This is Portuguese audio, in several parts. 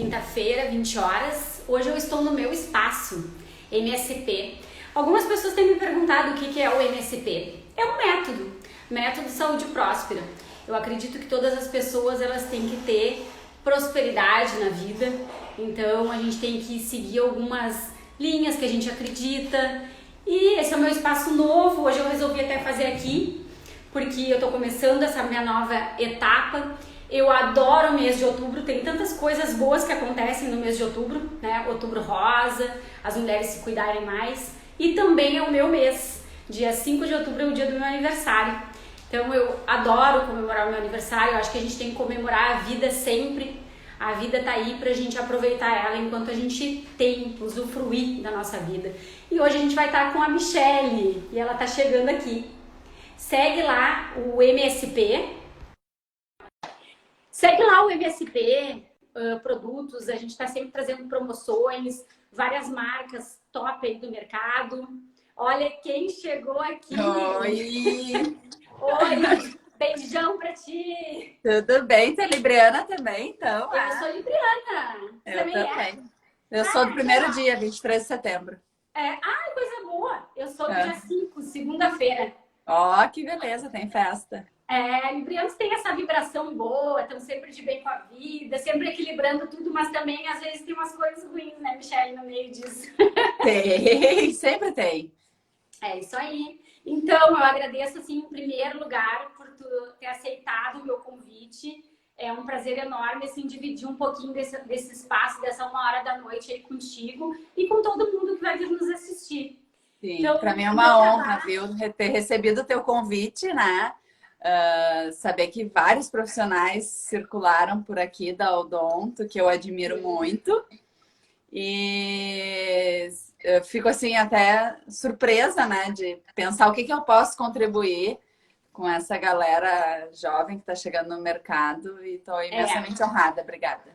quinta-feira, 20 horas. Hoje eu estou no meu espaço, MSP. Algumas pessoas têm me perguntado o que é o MSP. É um método Saúde Próspera. Eu acredito que todas as pessoas elas têm que ter prosperidade na vida, então a gente tem que seguir algumas linhas que a gente acredita. E esse é o meu espaço novo, hoje eu resolvi até fazer aqui, porque eu tô começando essa minha nova etapa. Eu adoro o mês de outubro, tem tantas coisas boas que acontecem no mês de outubro, né? Outubro rosa, as mulheres se cuidarem mais. E também é o meu mês, dia 5 de outubro é o dia do meu aniversário. Então eu adoro comemorar o meu aniversário, eu acho que a gente tem que comemorar a vida sempre. A vida tá aí pra gente aproveitar ela enquanto a gente tem, usufruir da nossa vida. E hoje a gente vai estar com a Michelle, e ela tá chegando aqui. Segue lá o MSP. Segue lá o MSP, produtos, a gente está sempre trazendo promoções, várias marcas top aí do mercado. Olha quem chegou aqui! Oi! Oi! Beijão pra ti! Tudo bem? Tu é libriana também, então? Eu sou libriana! Você Eu também é? também. Eu sou do primeiro dia, 23 de setembro. Ai, coisa boa! Eu sou do dia 5, segunda-feira. Ó, que beleza, tem festa. Librianos têm essa vibração boa, estão sempre de bem com a vida, sempre equilibrando tudo, mas também às vezes tem umas coisas ruins, né, Michelle, no meio disso. Tem, sempre tem. É isso aí. Então, eu agradeço, assim, em primeiro lugar, por tu ter aceitado o meu convite. É um prazer enorme, assim, dividir um pouquinho desse espaço, dessa 1 hora da noite aí contigo e com todo mundo que vai vir nos assistir. Sim, Então, para mim é uma honra, viu, ter recebido o teu convite, né? Saber que vários profissionais circularam por aqui da Odonto, que eu admiro muito. E eu fico assim até surpresa, né, de pensar o que eu posso contribuir com essa galera jovem que está chegando no mercado e estou imensamente honrada. Obrigada.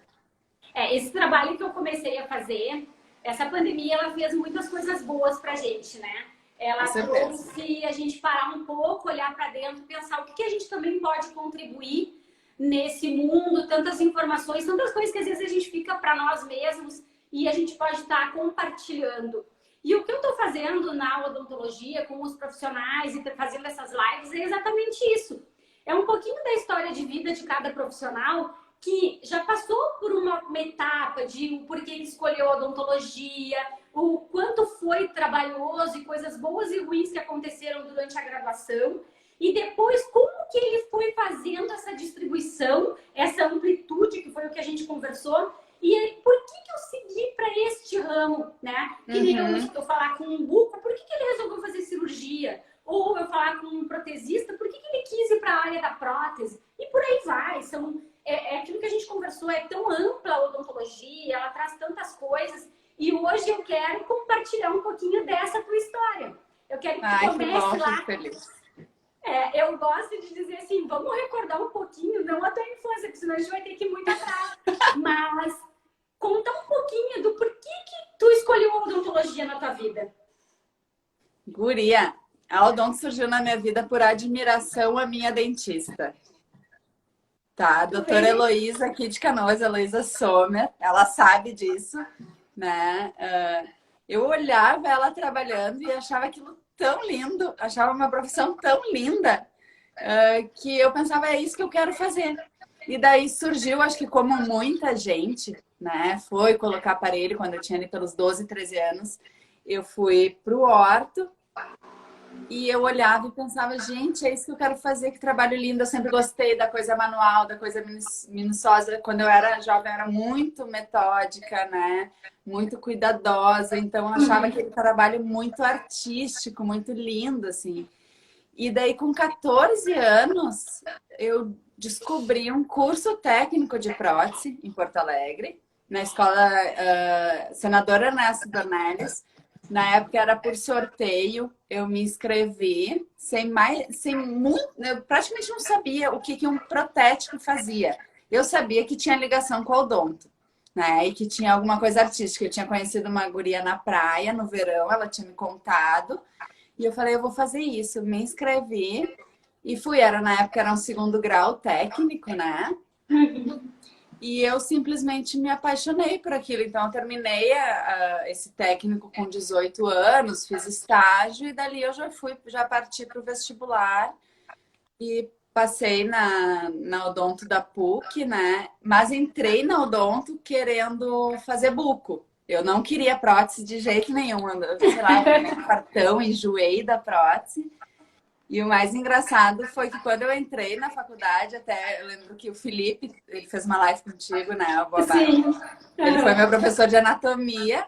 Esse trabalho que eu comecei a fazer, essa pandemia, ela fez muitas coisas boas pra gente, né? Ela trouxe a gente parar um pouco, olhar para dentro, pensar o que a gente também pode contribuir nesse mundo, tantas informações, tantas coisas que às vezes a gente fica para nós mesmos e a gente pode estar compartilhando. E o que eu estou fazendo na odontologia com os profissionais e fazendo essas lives é exatamente isso. É um pouquinho da história de vida de cada profissional que já passou por uma etapa de o porquê ele escolheu a odontologia, o quanto foi trabalhoso e coisas boas e ruins que aconteceram durante a graduação. E depois, como que ele foi fazendo essa distribuição, essa amplitude, que foi o que a gente conversou, e por que eu segui para este ramo, né? Que nem eu falar com um buco, por que ele resolveu fazer cirurgia? Ou eu falar com um protesista, por que ele quis ir para a área da prótese? E por aí vai, é aquilo que a gente conversou, é tão ampla a odontologia, ela traz tantas coisas, e hoje eu quero compartilhar um pouquinho dessa tua história. Eu quero que tu comece lá. Feliz. Eu gosto de dizer assim, vamos recordar um pouquinho, não a tua infância, porque senão a gente vai ter que ir muito atrás. Mas conta um pouquinho do porquê que tu escolheu a odontologia na tua vida. Guria, a odonto surgiu na minha vida por admiração à minha dentista. Tá, a doutora Heloísa aqui de Canoas, Heloísa Sommer, ela sabe disso, né? Eu olhava ela trabalhando e achava aquilo tão lindo, achava uma profissão tão linda, que eu pensava, é isso que eu quero fazer. E daí surgiu, acho que como muita gente, né, foi colocar aparelho quando eu tinha ali pelos 12, 13 anos, eu fui pro orto. E eu olhava e pensava, gente, é isso que eu quero fazer, que trabalho lindo. Eu sempre gostei da coisa manual, da coisa minuciosa. Quando eu era jovem, eu era muito metódica, né? Muito cuidadosa. Então, eu achava aquele trabalho muito artístico, muito lindo, assim. E daí, com 14 anos, eu descobri um curso técnico de prótese em Porto Alegre, na escola Senador Ernesto Dornelles. Na época era por sorteio, eu me inscrevi eu praticamente não sabia o que um protético fazia. Eu sabia que tinha ligação com o odonto, né? E que tinha alguma coisa artística. Eu tinha conhecido uma guria na praia no verão, ela tinha me contado. E eu falei, eu vou fazer isso. Me inscrevi e fui. Na época era um 2º grau técnico, né? E eu simplesmente me apaixonei por aquilo. Então, eu terminei esse técnico com 18 anos, fiz estágio e dali eu já parti para o vestibular e passei na odonto da PUC, né? Mas entrei na odonto querendo fazer buco. Eu não queria prótese de jeito nenhum. Sei lá, eu tomei um cartão, enjoei da prótese. E o mais engraçado foi que quando eu entrei na faculdade, até eu lembro que o Felipe, ele fez uma live contigo, né? O Sim. Ele foi meu professor de anatomia.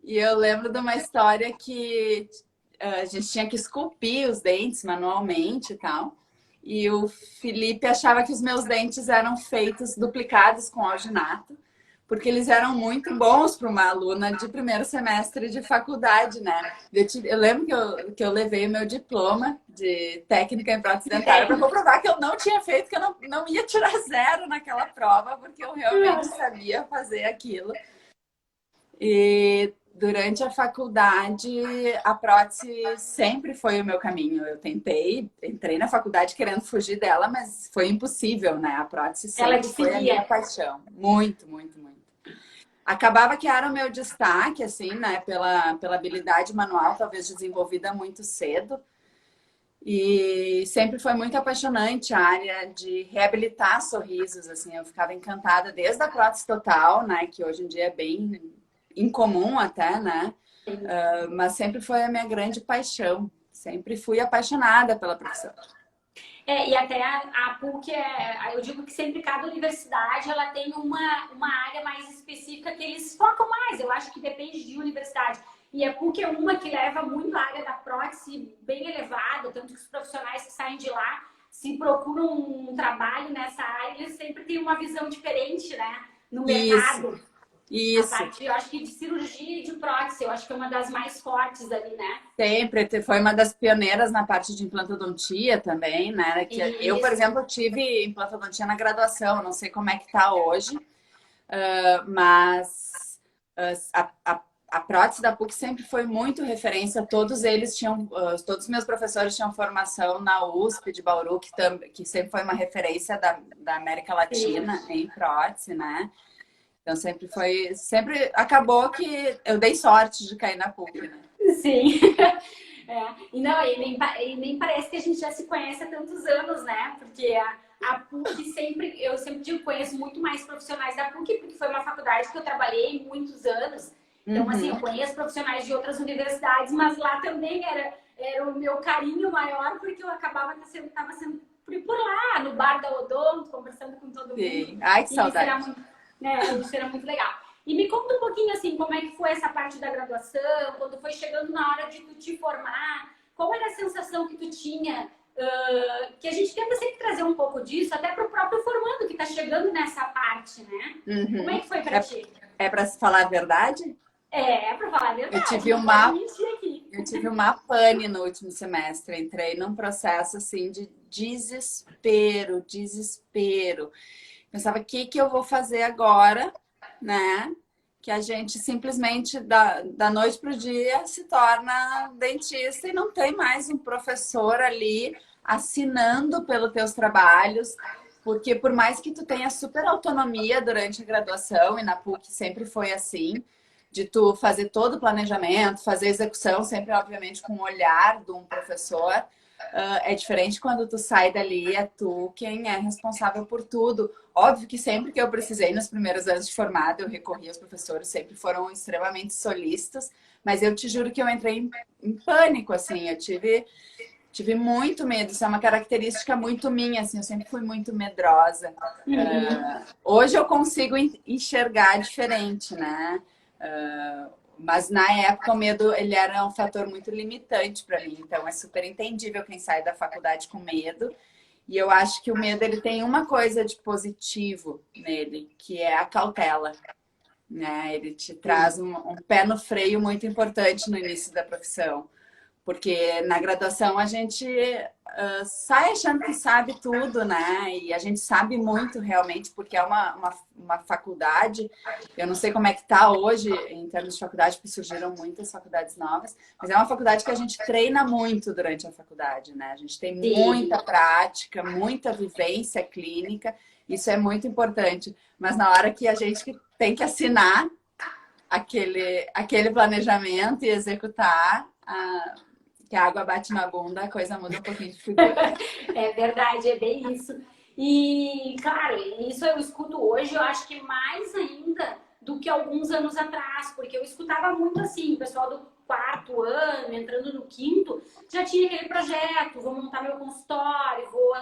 E eu lembro de uma história que a gente tinha que esculpir os dentes manualmente e tal. E o Felipe achava que os meus dentes eram feitos, duplicados com alginato, porque eles eram muito bons para uma aluna de primeiro semestre de faculdade, né? Eu lembro que eu levei o meu diploma de técnica em prótese dentária para comprovar que eu não tinha feito, que eu não ia tirar zero naquela prova, porque eu realmente sabia fazer aquilo. E durante a faculdade, a prótese sempre foi o meu caminho. Eu entrei na faculdade querendo fugir dela, mas foi impossível, né? A prótese sempre foi a minha paixão. Muito, muito, muito. Acabava que era o meu destaque, assim, né? Pela habilidade manual, talvez desenvolvida muito cedo. E sempre foi muito apaixonante a área de reabilitar sorrisos, assim. Eu ficava encantada desde a prótese total, né? Que hoje em dia é bem incomum até, né? Mas sempre foi a minha grande paixão. Sempre fui apaixonada pela profissão. E até a PUC, eu digo que sempre cada universidade ela tem uma área mais específica que eles focam mais. Eu acho que depende de universidade. E a PUC é uma que leva muito a área da prótese bem elevada, tanto que os profissionais que saem de lá, se procuram um trabalho nessa área, eles sempre têm uma visão diferente, né? No mercado. Isso. A parte, eu acho que de cirurgia e de prótese, eu acho que é uma das mais fortes ali, né? Sempre, foi uma das pioneiras na parte de implantodontia também, né? Que eu, por exemplo, tive implantodontia na graduação, não sei como é que tá hoje, mas a prótese da PUC sempre foi muito referência, todos eles tinham, todos os meus professores tinham formação na USP de Bauru, que sempre foi uma referência da América Latina em prótese, né? Então sempre acabou que eu dei sorte de cair na PUC, né? Sim. E nem parece que a gente já se conhece há tantos anos, né? Porque a PUC eu sempre digo, conheço muito mais profissionais da PUC, porque foi uma faculdade que eu trabalhei muitos anos. Então, assim, eu conheço profissionais de outras universidades, mas lá também era o meu carinho maior, porque eu estava sendo por lá, no bar da Odonto, conversando com todo mundo. Sim. Ai, que saudade. Isso era muito legal. E me conta um pouquinho, assim, como é que foi essa parte da graduação, quando foi chegando na hora de tu te formar, qual era a sensação que tu tinha, que a gente tenta sempre trazer um pouco disso, até para o próprio formando, que está chegando nessa parte, né? Como é que foi para ti? É para se falar a verdade? É para falar a verdade. Eu tive uma pane no último semestre, entrei num processo, assim, de desespero. Pensava, o que eu vou fazer agora, né? Que a gente simplesmente, da noite para o dia, se torna dentista e não tem mais um professor ali assinando pelos teus trabalhos. Porque por mais que tu tenha super autonomia durante a graduação, e na PUC sempre foi assim, de tu fazer todo o planejamento, fazer execução, sempre, obviamente, com o olhar de um professor, é diferente quando tu sai dali, é tu quem é responsável por tudo. Óbvio que sempre que eu precisei, nos primeiros anos de formada, eu recorri aos professores, sempre foram extremamente solícitos, mas eu te juro que eu entrei em pânico, assim, eu tive muito medo, isso é uma característica muito minha, assim, eu sempre fui muito medrosa. Hoje eu consigo enxergar diferente, né? Mas na época o medo ele era um fator muito limitante para mim, então é super entendível quem sai da faculdade com medo. E eu acho que o medo ele tem uma coisa de positivo nele, que é a cautela, né? Ele te traz um pé no freio muito importante no início da profissão. Porque na graduação a gente sai achando que sabe tudo, né? E a gente sabe muito realmente, porque é uma faculdade. Eu não sei como é que está hoje em termos de faculdade, porque surgiram muitas faculdades novas, mas é uma faculdade que a gente treina muito durante a faculdade, né? A gente tem muita prática, muita vivência clínica. Isso é muito importante. Mas na hora que a gente tem que assinar aquele planejamento e executar, que a água bate na bunda, a coisa muda um pouquinho de figura. É verdade, é bem isso. E, claro, isso eu escuto hoje, eu acho que mais ainda do que alguns anos atrás, porque eu escutava muito assim, o pessoal do quarto ano, entrando no quinto, já tinha aquele projeto, vou montar meu consultório, vou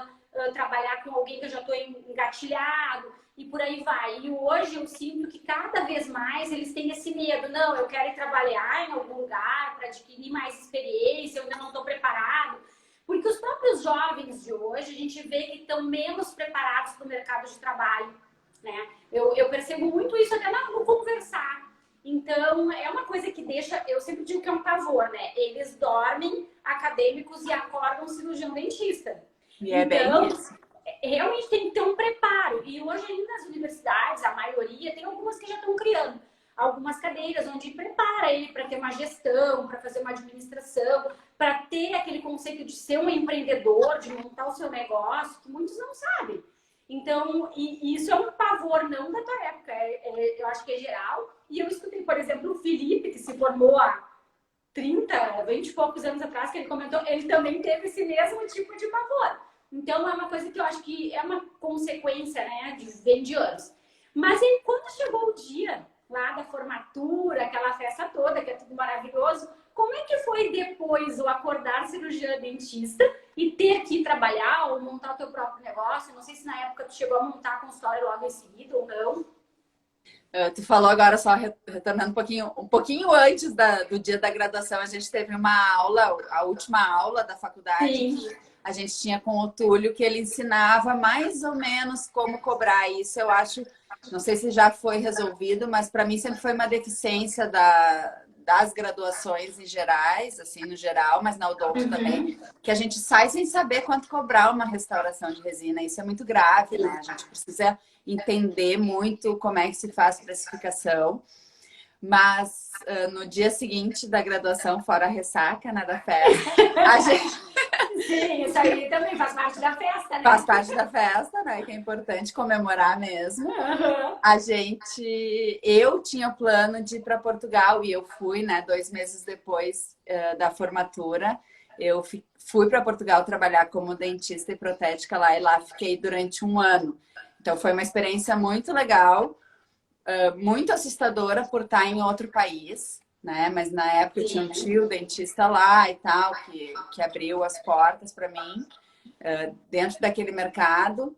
trabalhar com alguém que eu já estou engatilhado, e por aí vai. E hoje eu sinto que cada vez mais eles têm esse medo, não, eu quero ir trabalhar em algum lugar para adquirir mais experiência, eu ainda não estou preparado. Porque os próprios jovens de hoje, a gente vê que estão menos preparados para o mercado de trabalho, né? Eu percebo muito isso até no conversar. Então, é uma coisa que deixa, eu sempre digo que é um pavor, né? Eles dormem acadêmicos e acordam cirurgião dentista. E é então, bem isso. Realmente tem que ter um preparo. E hoje ainda nas universidades, a maioria, tem algumas que já estão criando algumas cadeiras onde prepara ele para ter uma gestão, para fazer uma administração, para ter aquele conceito de ser um empreendedor, de montar o seu negócio, que muitos não sabem. Então, e isso é um pavor não da tua época, eu acho que é geral. E eu escutei, por exemplo, o Felipe, que se formou há 30, 20 e poucos anos atrás, que ele comentou, ele também teve esse mesmo tipo de pavor. Então, é uma coisa que eu acho que é uma consequência, né, de anos. Mas aí, quando chegou o dia lá da formatura, aquela festa toda, que é tudo maravilhoso, como é que foi depois o acordar cirurgiã dentista e ter que ir trabalhar ou montar o teu próprio negócio? Não sei se na época tu chegou a montar a consultório logo em seguida ou não. Tu falou agora, só retornando um pouquinho antes do dia da graduação, a gente teve uma aula, a última aula da faculdade, Sim. que a gente tinha com o Túlio, que ele ensinava mais ou menos como cobrar. Isso eu acho, não sei se já foi resolvido, mas para mim sempre foi uma deficiência das graduações em gerais, assim, no geral, mas na odonto também, que a gente sai sem saber quanto cobrar uma restauração de resina. Isso é muito grave, né? A gente precisa entender muito como é que se faz precificação. Mas no dia seguinte da graduação, fora a ressaca, né, da festa, a gente... Sim, isso aí também faz parte da festa, né? Faz parte da festa, né? Que é importante comemorar mesmo. Eu tinha o plano de ir para Portugal e eu fui, né? 2 meses depois da formatura, eu fui para Portugal trabalhar como dentista e protética lá e lá fiquei durante 1 ano. Então foi uma experiência muito legal, muito assustadora por estar em outro país, né? Mas na época eu tinha um tio dentista lá e tal, que abriu as portas para mim dentro daquele mercado.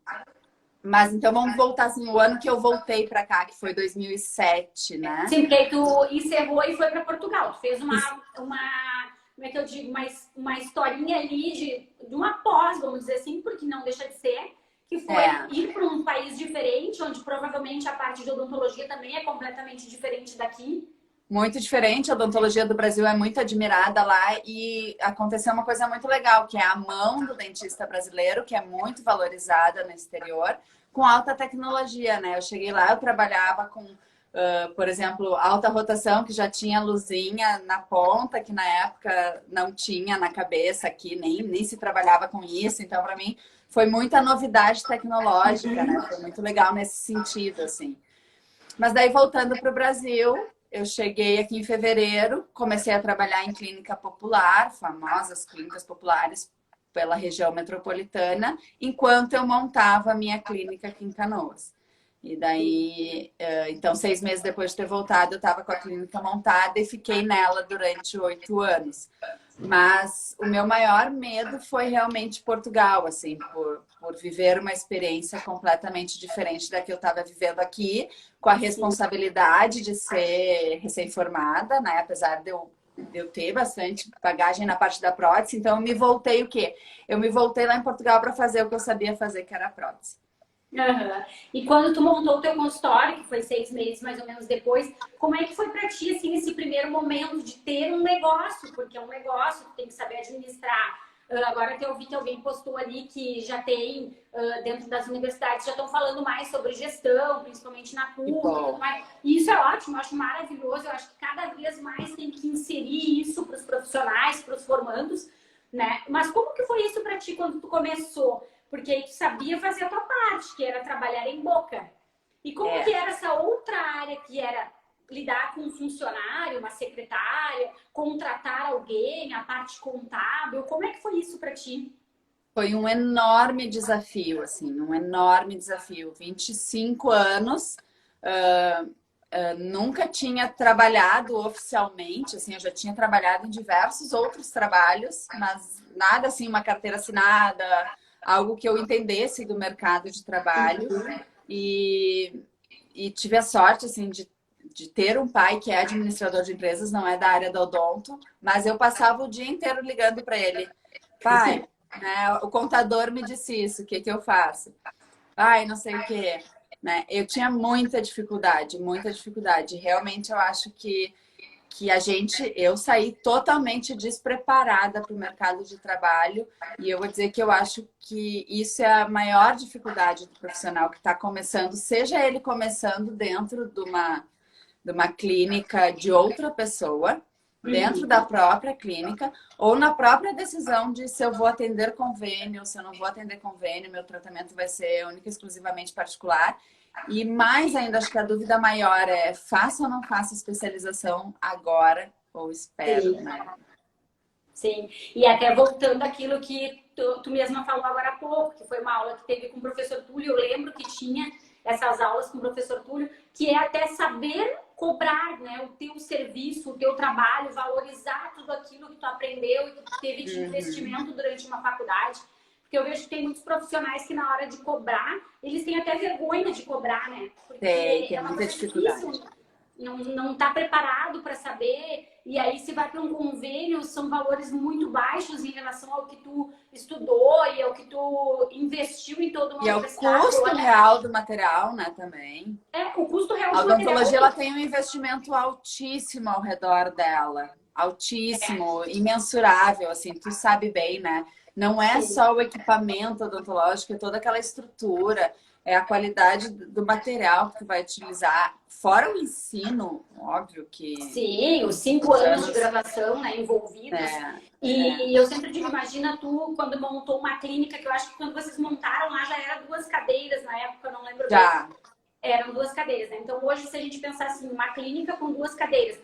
Mas então vamos voltar assim, o ano que eu voltei para cá, que foi 2007, né? Sim, porque aí tu encerrou e foi para Portugal. Tu fez uma como é que eu digo, uma historinha ali de uma pós, vamos dizer assim, porque não deixa de ser, que foi ir para um país diferente, onde provavelmente a parte de odontologia também é completamente diferente daqui. Muito diferente, a odontologia do Brasil é muito admirada lá e aconteceu uma coisa muito legal, que é a mão do dentista brasileiro, que é muito valorizada no exterior, com alta tecnologia, né? Eu cheguei lá, eu trabalhava com, por exemplo, alta rotação, que já tinha luzinha na ponta, que na época não tinha na cabeça aqui, nem se trabalhava com isso, então para mim foi muita novidade tecnológica, né? Foi muito legal nesse sentido, assim. Mas daí, voltando para o Brasil, eu cheguei aqui em fevereiro, comecei a trabalhar em clínica popular, famosas clínicas populares pela região metropolitana, enquanto eu montava a minha clínica aqui em Canoas. E daí, então, 6 meses depois de ter voltado, eu estava com a clínica montada e fiquei nela durante 8 anos. Mas o meu maior medo foi realmente Portugal, assim, por viver uma experiência completamente diferente da que eu estava vivendo aqui, com a responsabilidade de ser recém-formada, né? Apesar de eu ter bastante bagagem na parte da prótese, então eu me voltei o quê? Eu me voltei lá em Portugal para fazer o que eu sabia fazer, que era a prótese. E quando tu montou o teu consultório, que foi 6 meses mais ou menos depois, como é que foi para ti, assim, esse primeiro momento de ter um negócio? Porque é um negócio, tu tem que saber administrar. Agora que eu vi que alguém postou ali que já tem, dentro das universidades, já estão falando mais sobre gestão, principalmente na PUC e tudo mais. E isso é ótimo, eu acho maravilhoso. Eu acho que cada vez mais tem que inserir isso para os profissionais, para os formandos, né? Mas como que foi isso para ti quando tu começou? porque aí tu sabia fazer a tua parte, que era trabalhar em boca. E como que era essa outra área que era lidar com um funcionário, uma secretária, contratar alguém, a parte contábil? Como é que foi isso para ti? Foi um enorme desafio, assim, um enorme desafio. 25 anos, nunca tinha trabalhado oficialmente, assim, eu já tinha trabalhado em diversos outros trabalhos, mas nada assim, uma carteira assinada, algo que eu entendesse do mercado de trabalho. E tive a sorte, assim, de ter um pai que é administrador de empresas, não é da área do odonto, mas eu passava o dia inteiro ligando para ele. Pai, né, o contador me disse isso, o que que eu faço? Ai, não sei o que, né? Eu tinha muita dificuldade, muita dificuldade. Realmente eu acho que eu saí totalmente despreparada para o mercado de trabalho e eu vou dizer que eu acho que isso é a maior dificuldade do profissional que está começando, seja ele começando dentro de uma clínica de outra pessoa, dentro da própria clínica, ou na própria decisão de se eu vou atender convênio, se eu não vou atender convênio, meu tratamento vai ser único e exclusivamente particular. E mais ainda, acho que a dúvida maior é faça ou não faça especialização agora, ou espero, né? Sim, e até voltando àquilo que tu mesma falou agora há pouco, que foi uma aula que teve com o professor Túlio, eu lembro que tinha essas aulas com o professor Túlio, que é até saber cobrar, né, o teu serviço, o teu trabalho, valorizar tudo aquilo que tu aprendeu e que tu teve de investimento durante uma faculdade. Porque eu vejo que tem muitos profissionais que na hora de cobrar, eles têm até vergonha de cobrar, né? Porque Tem é uma muita coisa dificuldade. difícil, não está preparado para saber, e aí se vai para um convênio, são valores muito baixos em relação ao que tu estudou e ao que tu investiu em toda uma E é o universidade. custo real do material, né, também. O custo real A do material. odontologia ela tem um investimento altíssimo ao redor dela, altíssimo, imensurável, assim, tu sabe bem, né? Não é só o equipamento odontológico, é toda aquela estrutura, é a qualidade do material que tu vai utilizar, fora o ensino, óbvio que... Sim, os 5 anos de gravação, né, envolvidos. E eu sempre digo, imagina tu quando montou uma clínica, que eu acho que quando vocês montaram lá já era 2 cadeiras na época, eu não lembro Já. bem. Eram 2 cadeiras, né? Então hoje, se a gente pensar assim, uma clínica com 2 cadeiras,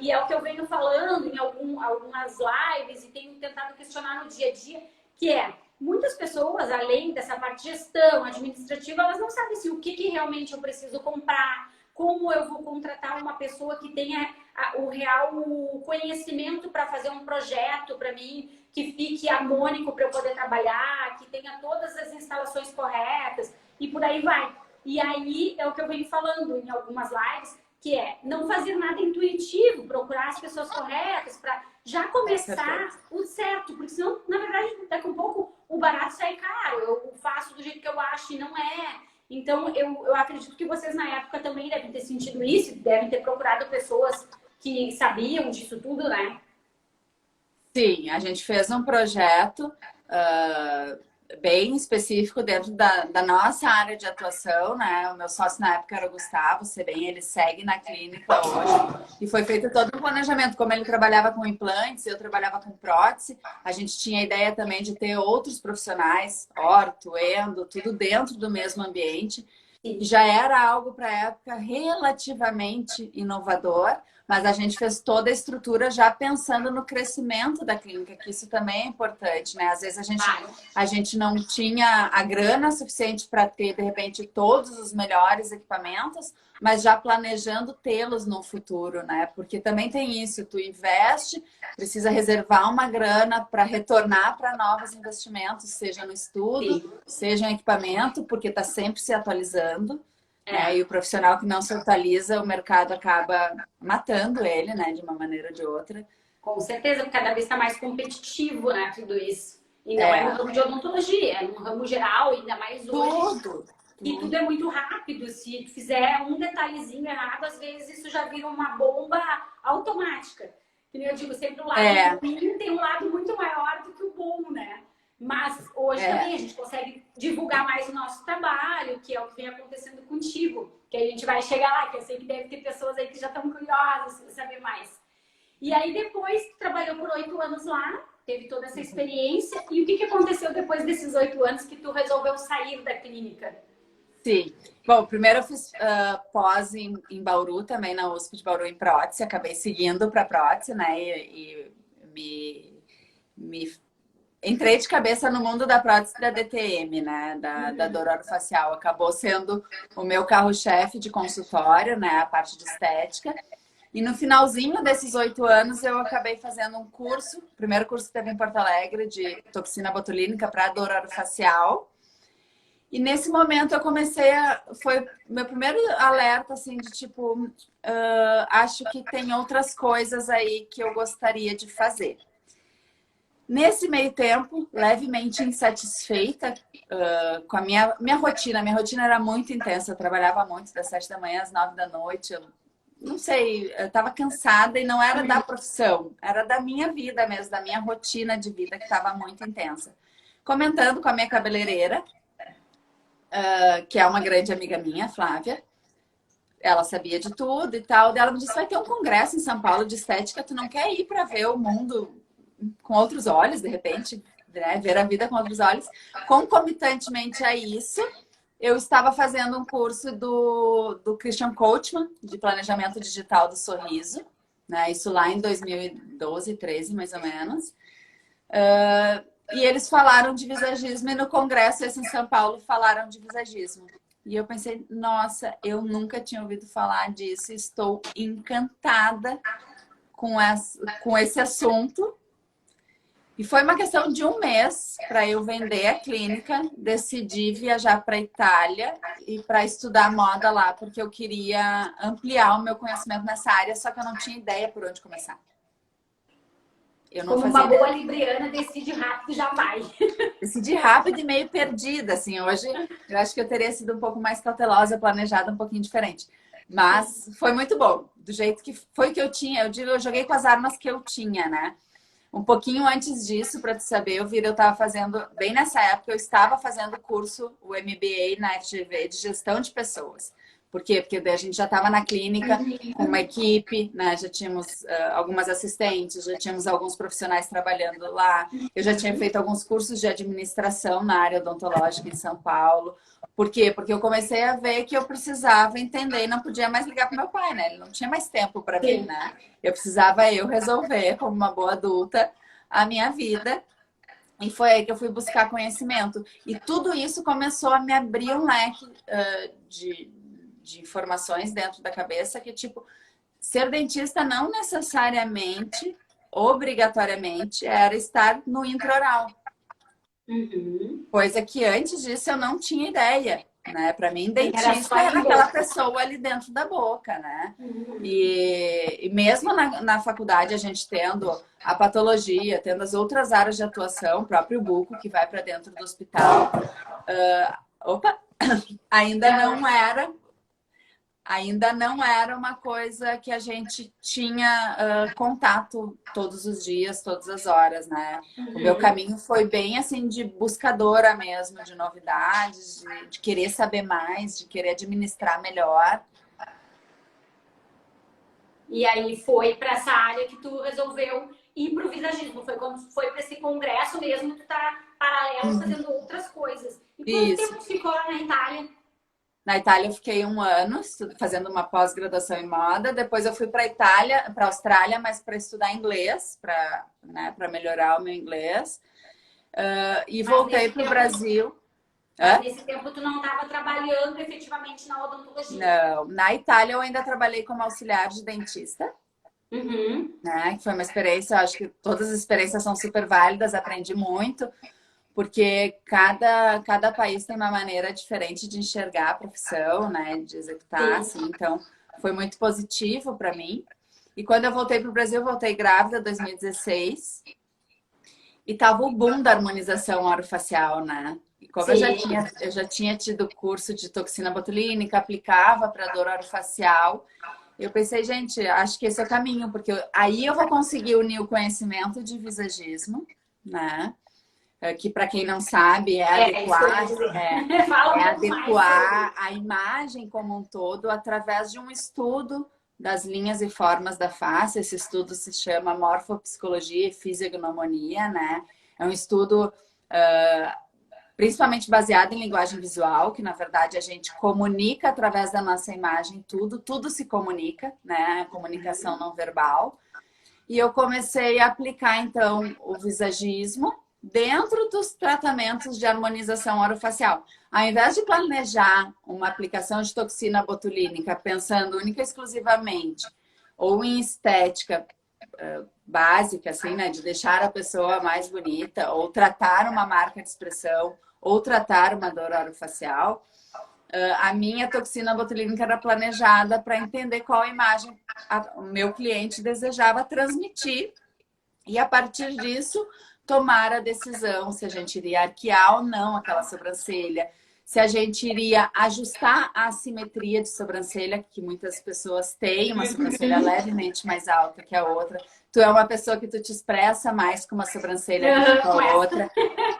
e é o que eu venho falando em algumas lives e tenho tentado questionar no dia a dia, que é, muitas pessoas, além dessa parte de gestão, administrativa, elas não sabem assim, o que realmente eu preciso comprar, como eu vou contratar uma pessoa que tenha o real conhecimento para fazer um projeto para mim, que fique harmônico para eu poder trabalhar, que tenha todas as instalações corretas e por aí vai. E aí é o que eu venho falando em algumas lives, que é não fazer nada intuitivo, procurar as pessoas corretas para já começar o certo, porque senão, na verdade, daqui a um pouco o barato sai caro. Eu faço do jeito que eu acho e não é. Então, eu acredito que vocês na época também devem ter sentido isso, devem ter procurado pessoas que sabiam disso tudo, né? Sim, a gente fez um projeto bem específico dentro da nossa área de atuação, né? O meu sócio na época era o Gustavo, se bem ele segue na clínica hoje. E foi feito todo um planejamento, como ele trabalhava com implantes, eu trabalhava com prótese, a gente tinha a ideia também de ter outros profissionais, orto, endo, tudo dentro do mesmo ambiente. E já era algo para a época relativamente inovador, mas a gente fez toda a estrutura já pensando no crescimento da clínica, que isso também é importante, né? Às vezes a gente não tinha a grana suficiente para ter, de repente, todos os melhores equipamentos, mas já planejando tê-los no futuro, né? Porque também tem isso, tu investe, precisa reservar uma grana para retornar para novos investimentos, seja no estudo, seja em equipamento, porque está sempre se atualizando. Né? E o profissional que não se atualiza, o mercado acaba matando ele, né? De uma maneira ou de outra. Com certeza, porque cada vez está mais competitivo, né? Tudo isso. E não é no ramo de odontologia, é no ramo geral, ainda mais hoje. Tudo. E tudo é muito rápido. Se tu fizer um detalhezinho errado, às vezes isso já vira uma bomba automática. Que nem eu digo, sempre o lado ruim tem um lado muito maior do que o bom, né? Mas hoje também a gente consegue divulgar mais o nosso trabalho, que é o que vem acontecendo contigo. Que a gente vai chegar lá, que eu sei que deve ter pessoas aí que já estão curiosas em saber mais. E aí depois, trabalhou por 8 anos lá, teve toda essa experiência. E o que aconteceu depois desses 8 anos que tu resolveu sair da clínica? Sim. Bom, primeiro eu fiz pós em Bauru, também na USP de Bauru, em prótese. Acabei seguindo para prótese, né? E me entrei de cabeça no mundo da prótese da DTM, né? Da dor orofacial. Acabou sendo o meu carro-chefe de consultório, né? A parte de estética. E no finalzinho desses 8 anos, eu acabei fazendo um curso. O primeiro curso que teve em Porto Alegre, de toxina botulínica para dor orofacial. E nesse momento eu comecei foi meu primeiro alerta, assim, de tipo, acho que tem outras coisas aí que eu gostaria de fazer. Nesse meio tempo, levemente insatisfeita com a minha rotina. Minha rotina era muito intensa, eu trabalhava muito das 7 da manhã às 9 da noite. Eu não sei, eu estava cansada e não era da profissão, era da minha vida mesmo, da minha rotina de vida que estava muito intensa. Comentando com a minha cabeleireira, que é uma grande amiga minha, Flávia. Ela sabia de tudo e tal. Ela me disse, vai ter um congresso em São Paulo de estética, tu não quer ir para ver o mundo com outros olhos, de repente, né? Ver a vida com outros olhos. Concomitantemente a isso, eu estava fazendo um curso do Christian Coachman, de planejamento digital do sorriso, né? Isso lá em 2012, 13, mais ou menos. E eles falaram de visagismo e no congresso esse em São Paulo falaram de visagismo. E eu pensei, nossa, eu nunca tinha ouvido falar disso. Estou encantada com esse assunto. E foi uma questão de um mês para eu vender a clínica, decidi viajar para a Itália e para estudar moda lá, porque eu queria ampliar o meu conhecimento nessa área, só que eu não tinha ideia por onde começar. Eu não Como fazia uma boa libriana, decide rápido e já vai. Decidi rápido e meio perdida, assim. Hoje eu acho que eu teria sido um pouco mais cautelosa, planejada um pouquinho diferente. Mas foi muito bom. Do jeito que foi que eu tinha. Eu digo, eu joguei com as armas que eu tinha, né? Um pouquinho antes disso, para te saber, eu estava fazendo, bem nessa época, eu estava fazendo o curso, o MBA na FGV de gestão de pessoas. Por quê? Porque a gente já estava na clínica com uma equipe, né? Já tínhamos algumas assistentes, já tínhamos alguns profissionais trabalhando lá. Eu já tinha feito alguns cursos de administração na área odontológica em São Paulo. Por quê? Porque eu comecei a ver que eu precisava entender e não podia mais ligar para meu pai, né? Ele não tinha mais tempo para mim, né? Eu precisava resolver, como uma boa adulta, a minha vida. E foi aí que eu fui buscar conhecimento. E tudo isso começou a me abrir um leque de informações dentro da cabeça que, tipo, ser dentista não necessariamente, obrigatoriamente, era estar no intraoral. Coisa que antes disso eu não tinha ideia, né? Para mim, dentista era aquela pessoa ali dentro da boca, né? E mesmo na faculdade, a gente tendo a patologia, tendo as outras áreas de atuação, o próprio buco que vai para dentro do hospital, ainda não era uma coisa que a gente tinha contato todos os dias, todas as horas, né? O meu caminho foi bem assim de buscadora mesmo, de novidades, de querer saber mais, de querer administrar melhor. E aí foi para essa área que tu resolveu ir para o visagismo. Foi quando foi para esse congresso mesmo, tu tá paralelo fazendo outras coisas. E quanto tempo tu ficou lá na Itália? Na Itália eu fiquei 1 ano fazendo uma pós-graduação em moda. Depois eu fui para a Austrália, mas para estudar inglês, para melhorar o meu inglês. E voltei para o Brasil. Nesse tempo tu não estava trabalhando efetivamente na odontologia? Não. Na Itália eu ainda trabalhei como auxiliar de dentista. Né? Que foi uma experiência, acho que todas as experiências são super válidas, aprendi muito. Porque cada país tem uma maneira diferente de enxergar a profissão, né? De executar, assim. Então, foi muito positivo para mim. E quando eu voltei para o Brasil, eu voltei grávida em 2016. E tava o boom da harmonização orofacial, né? E como eu já tinha tido curso de toxina botulínica, aplicava para dor orofacial. Eu pensei, gente, acho que esse é o caminho. Porque aí eu vou conseguir unir o conhecimento de visagismo, né? Que para quem não sabe adequar a imagem como um todo através de um estudo das linhas e formas da face. Esse estudo se chama Morfopsicologia e Fisiognomonia, né? É um estudo principalmente baseado em linguagem visual, que na verdade a gente comunica através da nossa imagem tudo se comunica, né? A comunicação não verbal. E eu comecei a aplicar, então, o visagismo dentro dos tratamentos de harmonização orofacial. Ao invés de planejar uma aplicação de toxina botulínica pensando única e exclusivamente ou em estética básica, assim, né, de deixar a pessoa mais bonita, ou tratar uma marca de expressão, ou tratar uma dor orofacial, a minha toxina botulínica era planejada para entender qual imagem o meu cliente desejava transmitir e, a partir disso, tomar a decisão se a gente iria arquear ou não aquela sobrancelha, se a gente iria ajustar a assimetria de sobrancelha, que muitas pessoas têm, uma sobrancelha levemente mais alta que a outra. Tu é uma pessoa que tu te expressa mais com uma sobrancelha do que com a outra.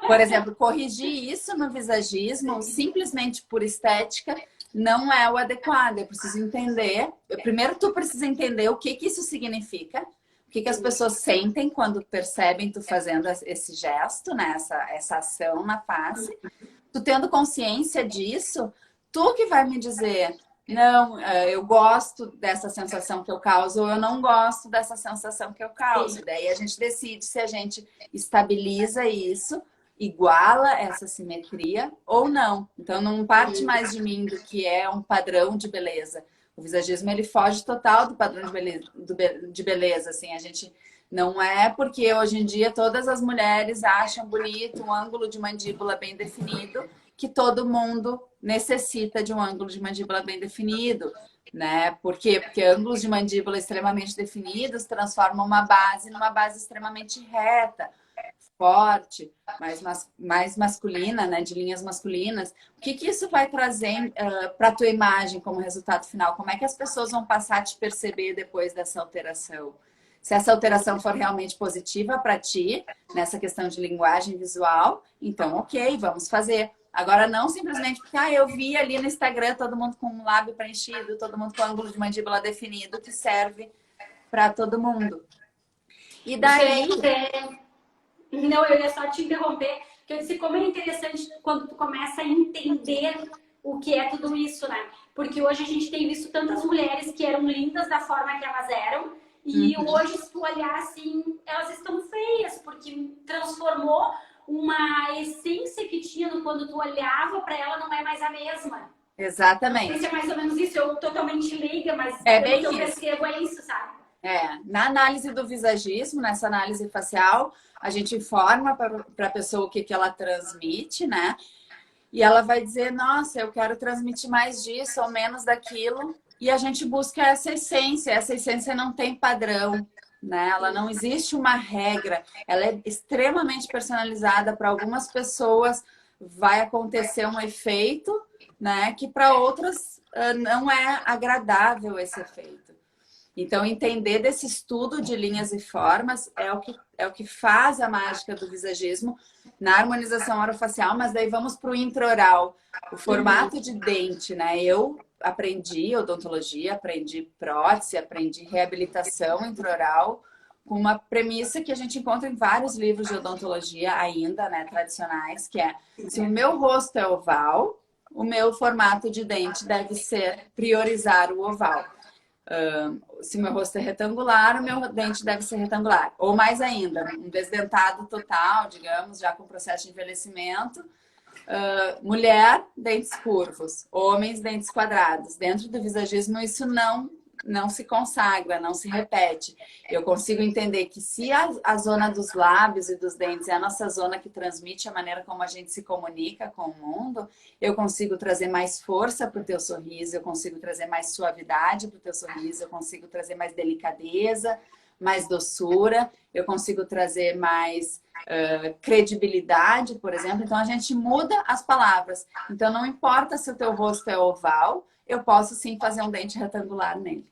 Por exemplo, corrigir isso no visagismo, simplesmente por estética, não é o adequado. Eu preciso entender. Primeiro, tu precisa entender o que isso significa. O que as pessoas sentem quando percebem tu fazendo esse gesto, né? Essa ação na face. Tu tendo consciência disso, tu que vai me dizer, não, eu gosto dessa sensação que eu causo, ou eu não gosto dessa sensação que eu causo. Sim. Daí a gente decide se a gente estabiliza isso, iguala essa simetria ou não. Então não parte mais de mim do que é um padrão de beleza. O visagismo, ele foge total do padrão de beleza, assim, a gente... Não é porque hoje em dia todas as mulheres acham bonito um ângulo de mandíbula bem definido que todo mundo necessita de um ângulo de mandíbula bem definido, né? Por quê? Porque ângulos de mandíbula extremamente definidos transformam uma base numa base extremamente reta, forte, mais masculina, né? De linhas masculinas. O que isso vai trazer para a tua imagem como resultado final? Como é que as pessoas vão passar a te perceber depois dessa alteração? Se essa alteração for realmente positiva para ti, nessa questão de linguagem visual, então ok, vamos fazer. Agora não simplesmente porque eu vi ali no Instagram todo mundo com um lábio preenchido, todo mundo com ângulo de mandíbula definido, que serve para todo mundo. E daí... Não, eu ia só te interromper, porque eu disse como é interessante quando tu começa a entender o que é tudo isso, né? Porque hoje a gente tem visto tantas mulheres que eram lindas da forma que elas eram, e hoje, se tu olhar assim, elas estão feias, porque transformou uma essência que tinha quando tu olhava para ela, não é mais a mesma. Exatamente. Não sei se é mais ou menos isso, eu totalmente leiga, mas bem que eu percebo é isso, sabe? Na análise do visagismo, nessa análise facial, a gente informa para a pessoa o que ela transmite, né? E ela vai dizer, nossa, eu quero transmitir mais disso ou menos daquilo. E a gente busca essa essência não tem padrão, né? Ela não existe uma regra, ela é extremamente personalizada. Para algumas pessoas vai acontecer um efeito, né? Que para outras não é agradável esse efeito. Então, entender desse estudo de linhas e formas é o que faz a mágica do visagismo na harmonização orofacial, mas daí vamos para o intraoral, o formato de dente, né? Eu aprendi odontologia, aprendi prótese, aprendi reabilitação intraoral, com uma premissa que a gente encontra em vários livros de odontologia ainda, né, tradicionais, que é, se o meu rosto é oval, o meu formato de dente deve ser priorizar o oval. Se meu rosto é retangular, o meu dente deve ser retangular. Ou mais ainda, um desdentado total, digamos, já com processo de envelhecimento. Mulher, dentes curvos. Homens, dentes quadrados. Dentro do visagismo, isso não se consagra, não se repete. Eu consigo entender que se a zona dos lábios e dos dentes é a nossa zona que transmite a maneira como a gente se comunica com o mundo, eu consigo trazer mais força para o teu sorriso, eu consigo trazer mais suavidade para o teu sorriso, eu consigo trazer mais delicadeza, mais doçura, eu consigo trazer mais credibilidade, por exemplo. Então, a gente muda as palavras. Então, não importa se o teu rosto é oval, eu posso sim fazer um dente retangular nele.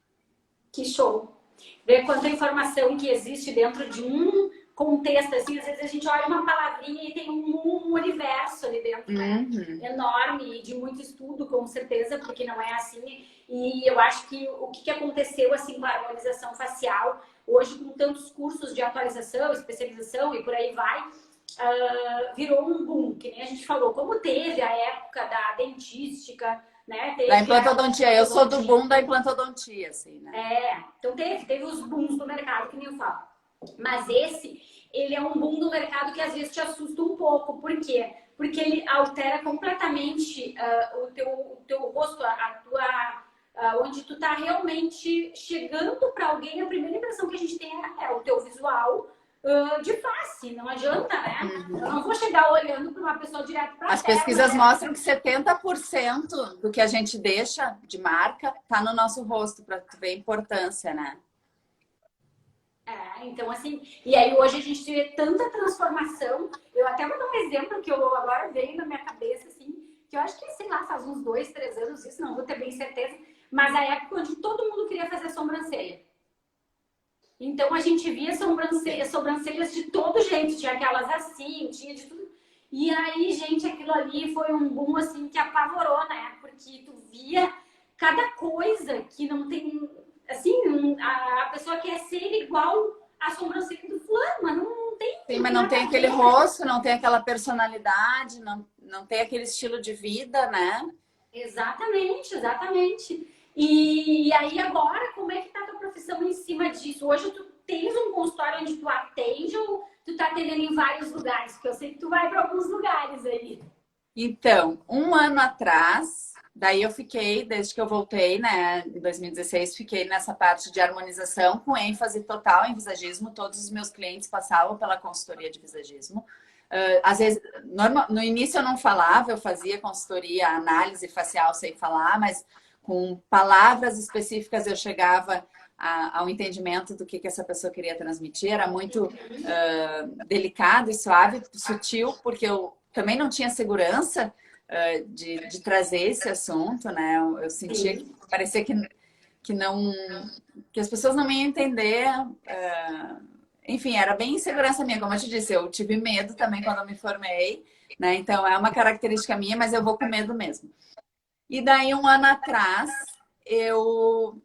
Que show! Ver quanta informação que existe dentro de um contexto, assim, às vezes a gente olha uma palavrinha e tem um universo ali dentro, né? Enorme, de muito estudo, com certeza, porque não é assim. E eu acho que o que aconteceu, assim, com a harmonização facial, hoje com tantos cursos de atualização, especialização e por aí vai, virou um boom, que nem a gente falou, como teve a época da dentística, né? Teve da implantodontia, eu sou do boom da implantodontia, assim, né? Então teve os booms do mercado, que nem eu falo. Mas ele é um boom do mercado que às vezes te assusta um pouco. Por quê? Porque ele altera completamente o teu rosto, onde tu tá realmente chegando para alguém. A primeira impressão que a gente tem é o teu visual de face. Não adianta, né? Eu não vou chegar olhando para uma pessoa direto para As pesquisas mostram que 70% do que a gente deixa de marca tá no nosso rosto, para tu ver a importância, né? Então assim, e aí hoje a gente vê tanta transformação. Eu até vou dar um exemplo que eu agora veio na minha cabeça, assim, que eu acho que, sei lá, faz uns 2, 3 anos isso, não vou ter bem certeza, mas a época onde todo mundo queria fazer sobrancelha. Então a gente via sobrancelhas de todo jeito, tinha aquelas assim, tinha de tudo. E aí, gente, aquilo ali foi um boom, assim, que apavorou, né? Porque tu via cada coisa que não tem... Assim, a pessoa quer ser igual à sobrancelha do fulano, mas não tem. Sim, mas não tem aquele rosto, não tem aquela personalidade, não tem aquele estilo de vida, né? Exatamente, exatamente. E aí agora, como é que tá a tua profissão em cima disso? Hoje tu tens um consultório onde tu atende ou tu tá atendendo em vários lugares? Porque eu sei que tu vai para alguns lugares aí. Então, um ano atrás, daí eu fiquei, desde que eu voltei, né, em 2016, fiquei nessa parte de harmonização com ênfase total em visagismo. Todos os meus clientes passavam pela consultoria de visagismo. Às vezes, no início eu não falava, eu fazia consultoria, análise facial sem falar, mas com palavras específicas eu chegava ao entendimento do que essa pessoa queria transmitir. Era muito delicado e suave, sutil, porque eu também não tinha segurança de trazer esse assunto, né? Eu sentia que parecia que não, que as pessoas não iam entender. Enfim, era bem insegurança minha, como eu te disse, eu tive medo também quando eu me formei, né? Então é uma característica minha, mas eu vou com medo mesmo. E daí, um ano atrás, eu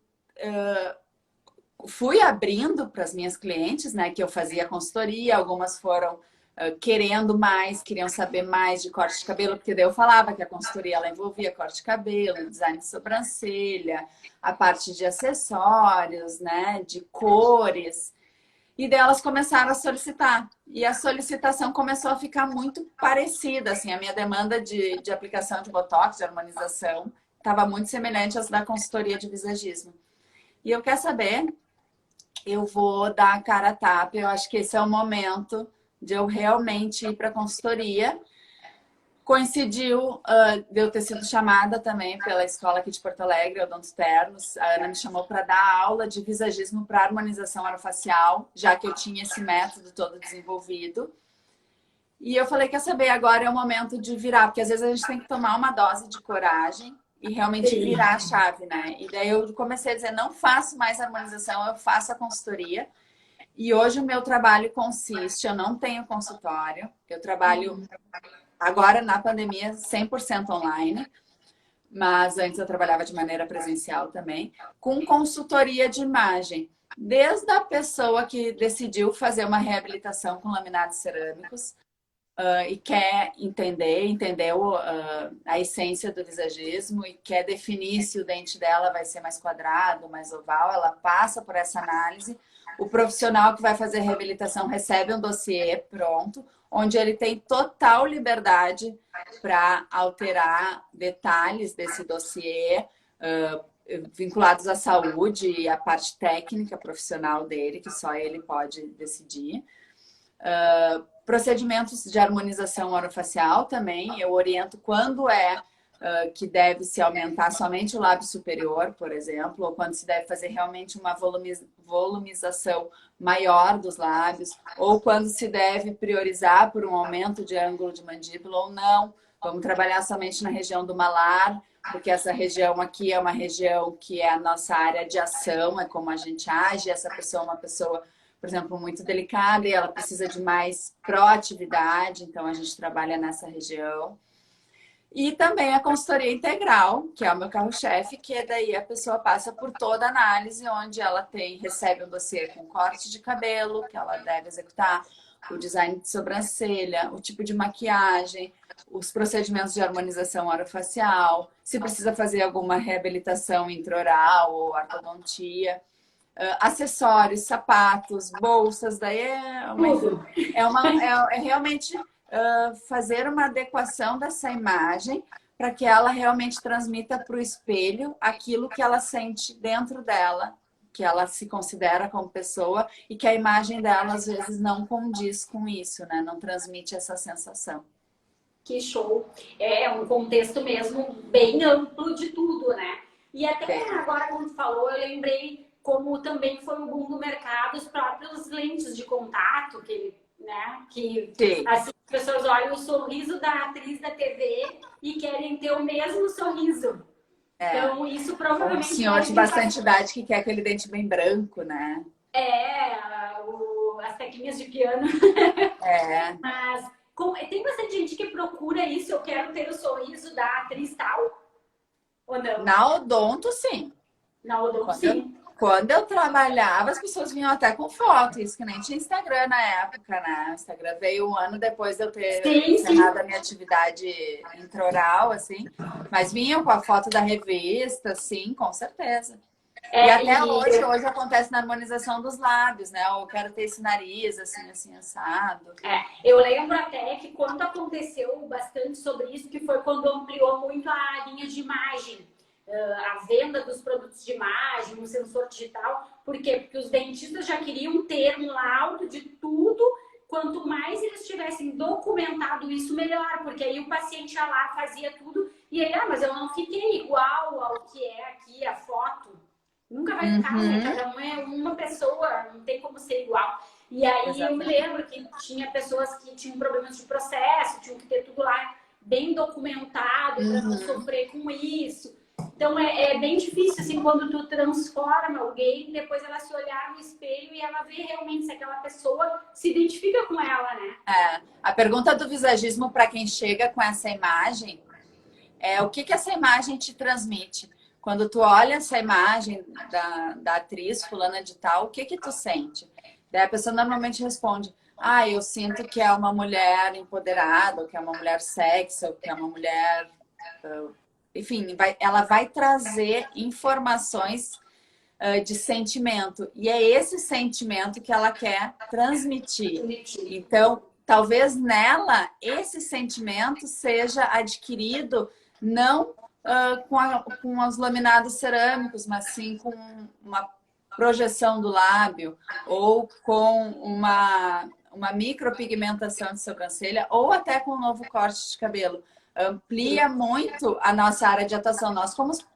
fui abrindo para as minhas clientes, né? Que eu fazia consultoria, algumas foram querendo mais, queriam saber mais de corte de cabelo, porque daí eu falava que a consultoria ela envolvia corte de cabelo, design de sobrancelha, a parte de acessórios, né? De cores. E daí elas começaram a solicitar. E a solicitação começou a ficar muito parecida, assim, a minha demanda de aplicação de botox, de harmonização, estava muito semelhante às da consultoria de visagismo. E eu quero saber, eu vou dar a cara a tapa, eu acho que esse é o momento de eu realmente ir para a consultoria. Coincidiu de eu ter sido chamada também pela escola aqui de Porto Alegre, Odonto Ternos. A Ana me chamou para dar aula de visagismo para harmonização orofacial, já que eu tinha esse método todo desenvolvido. E eu falei, quer saber, agora é o momento de virar, porque às vezes a gente tem que tomar uma dose de coragem e realmente virar a chave, né? E daí eu comecei a dizer, não faço mais harmonização, eu faço a consultoria. E hoje o meu trabalho consiste, eu não tenho consultório, eu trabalho... Agora, na pandemia, 100% online, mas antes eu trabalhava de maneira presencial também, com consultoria de imagem. Desde a pessoa que decidiu fazer uma reabilitação com laminados cerâmicos e quer entender a essência do visagismo e quer definir se o dente dela vai ser mais quadrado, mais oval, ela passa por essa análise. O profissional que vai fazer a reabilitação recebe um dossiê pronto, onde ele tem total liberdade para alterar detalhes desse dossiê vinculados à saúde e à parte técnica profissional dele, que só ele pode decidir. Procedimentos de harmonização orofacial também, eu oriento quando que deve se aumentar somente o lábio superior, por exemplo, ou quando se deve fazer realmente uma volumização maior dos lábios, ou quando se deve priorizar por um aumento de ângulo de mandíbula ou não. Vamos trabalhar somente na região do malar, porque essa região aqui é uma região que é a nossa área de ação, é como a gente age. Essa pessoa é uma pessoa, por exemplo, muito delicada e ela precisa de mais proatividade, então a gente trabalha nessa região. E também a consultoria integral, que é o meu carro-chefe, que é daí a pessoa passa por toda a análise, onde ela recebe um dossiê com corte de cabelo, que ela deve executar, o design de sobrancelha, o tipo de maquiagem, os procedimentos de harmonização orofacial, se precisa fazer alguma reabilitação intraoral ou ortodontia, acessórios, sapatos, bolsas, daí é realmente fazer uma adequação dessa imagem para que ela realmente transmita para o espelho aquilo que ela sente dentro dela, que ela se considera como pessoa e que a imagem dela às vezes não condiz com isso, né? Não transmite essa sensação. Que show! É um contexto mesmo bem amplo de tudo, né? E até agora, como tu falou, eu lembrei como também foi o boom do mercado, os próprios lentes de contato, que assim, as pessoas olham o sorriso da atriz da TV e querem ter o mesmo sorriso. Então, isso provavelmente... Um senhor de bastante idade que quer aquele dente bem branco, né? As teclinhas de piano. Mas tem bastante gente que procura isso, eu quero ter o sorriso da atriz tal, ou não? Na Odonto, sim. Na Odonto, sim. Quando eu trabalhava, as pessoas vinham até com foto, isso que nem tinha Instagram na época, né? O Instagram veio um ano depois de eu ter encerrado a minha atividade intraoral, assim. Mas vinham com a foto da revista, sim, com certeza. E até hoje acontece na harmonização dos lábios, né? Eu quero ter esse nariz, assim, assado. Eu lembro até que quando aconteceu bastante sobre isso, que foi quando ampliou muito a linha de imagem. A venda dos produtos de imagem, um sensor digital. Por quê? Porque os dentistas já queriam ter um laudo de tudo. Quanto mais eles tivessem documentado isso, melhor. Porque aí o paciente ia lá, fazia tudo. E ele, mas eu não fiquei igual ao que é aqui a foto. Nunca vai ficar, né? Cada um é uma pessoa, não tem como ser igual. E aí eu me lembro que tinha pessoas que tinham problemas de processo, tinham que ter tudo lá bem documentado para não sofrer com isso. Então é bem difícil, assim, quando tu transforma alguém, depois ela se olhar no espelho e ela vê realmente se aquela pessoa se identifica com ela, né? A pergunta do visagismo para quem chega com essa imagem é o que essa imagem te transmite? Quando tu olha essa imagem da atriz fulana de tal, o que tu sente? Daí a pessoa normalmente responde, eu sinto que é uma mulher empoderada, ou que é uma mulher sexy, ou que é uma mulher... Enfim, ela vai trazer informações de sentimento. E é esse sentimento que ela quer transmitir. Então, talvez nela, esse sentimento seja adquirido não com os laminados cerâmicos, mas sim com uma projeção do lábio ou com uma micropigmentação de sobrancelha ou até com um novo corte de cabelo. Amplia muito a nossa área de atuação. Nós,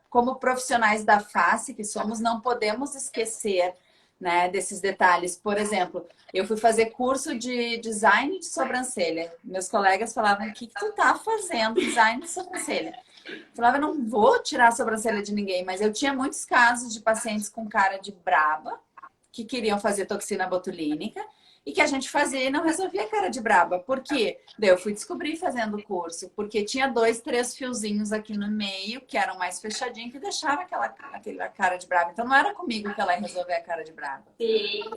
como profissionais da face que somos, não podemos esquecer, né, desses detalhes. Por exemplo, eu fui fazer curso de design de sobrancelha. Meus colegas falavam, o que tu tá fazendo design de sobrancelha? Eu falava, não vou tirar a sobrancelha de ninguém, mas eu tinha muitos casos de pacientes com cara de braba, que queriam fazer toxina botulínica, e que a gente fazia e não resolvia a cara de braba. Por quê? Daí eu fui descobrir fazendo o curso, porque tinha 2, 3 fiozinhos aqui no meio, que eram mais fechadinhos, que deixava aquela cara de braba. Então não era comigo que ela ia resolver a cara de braba. Sim.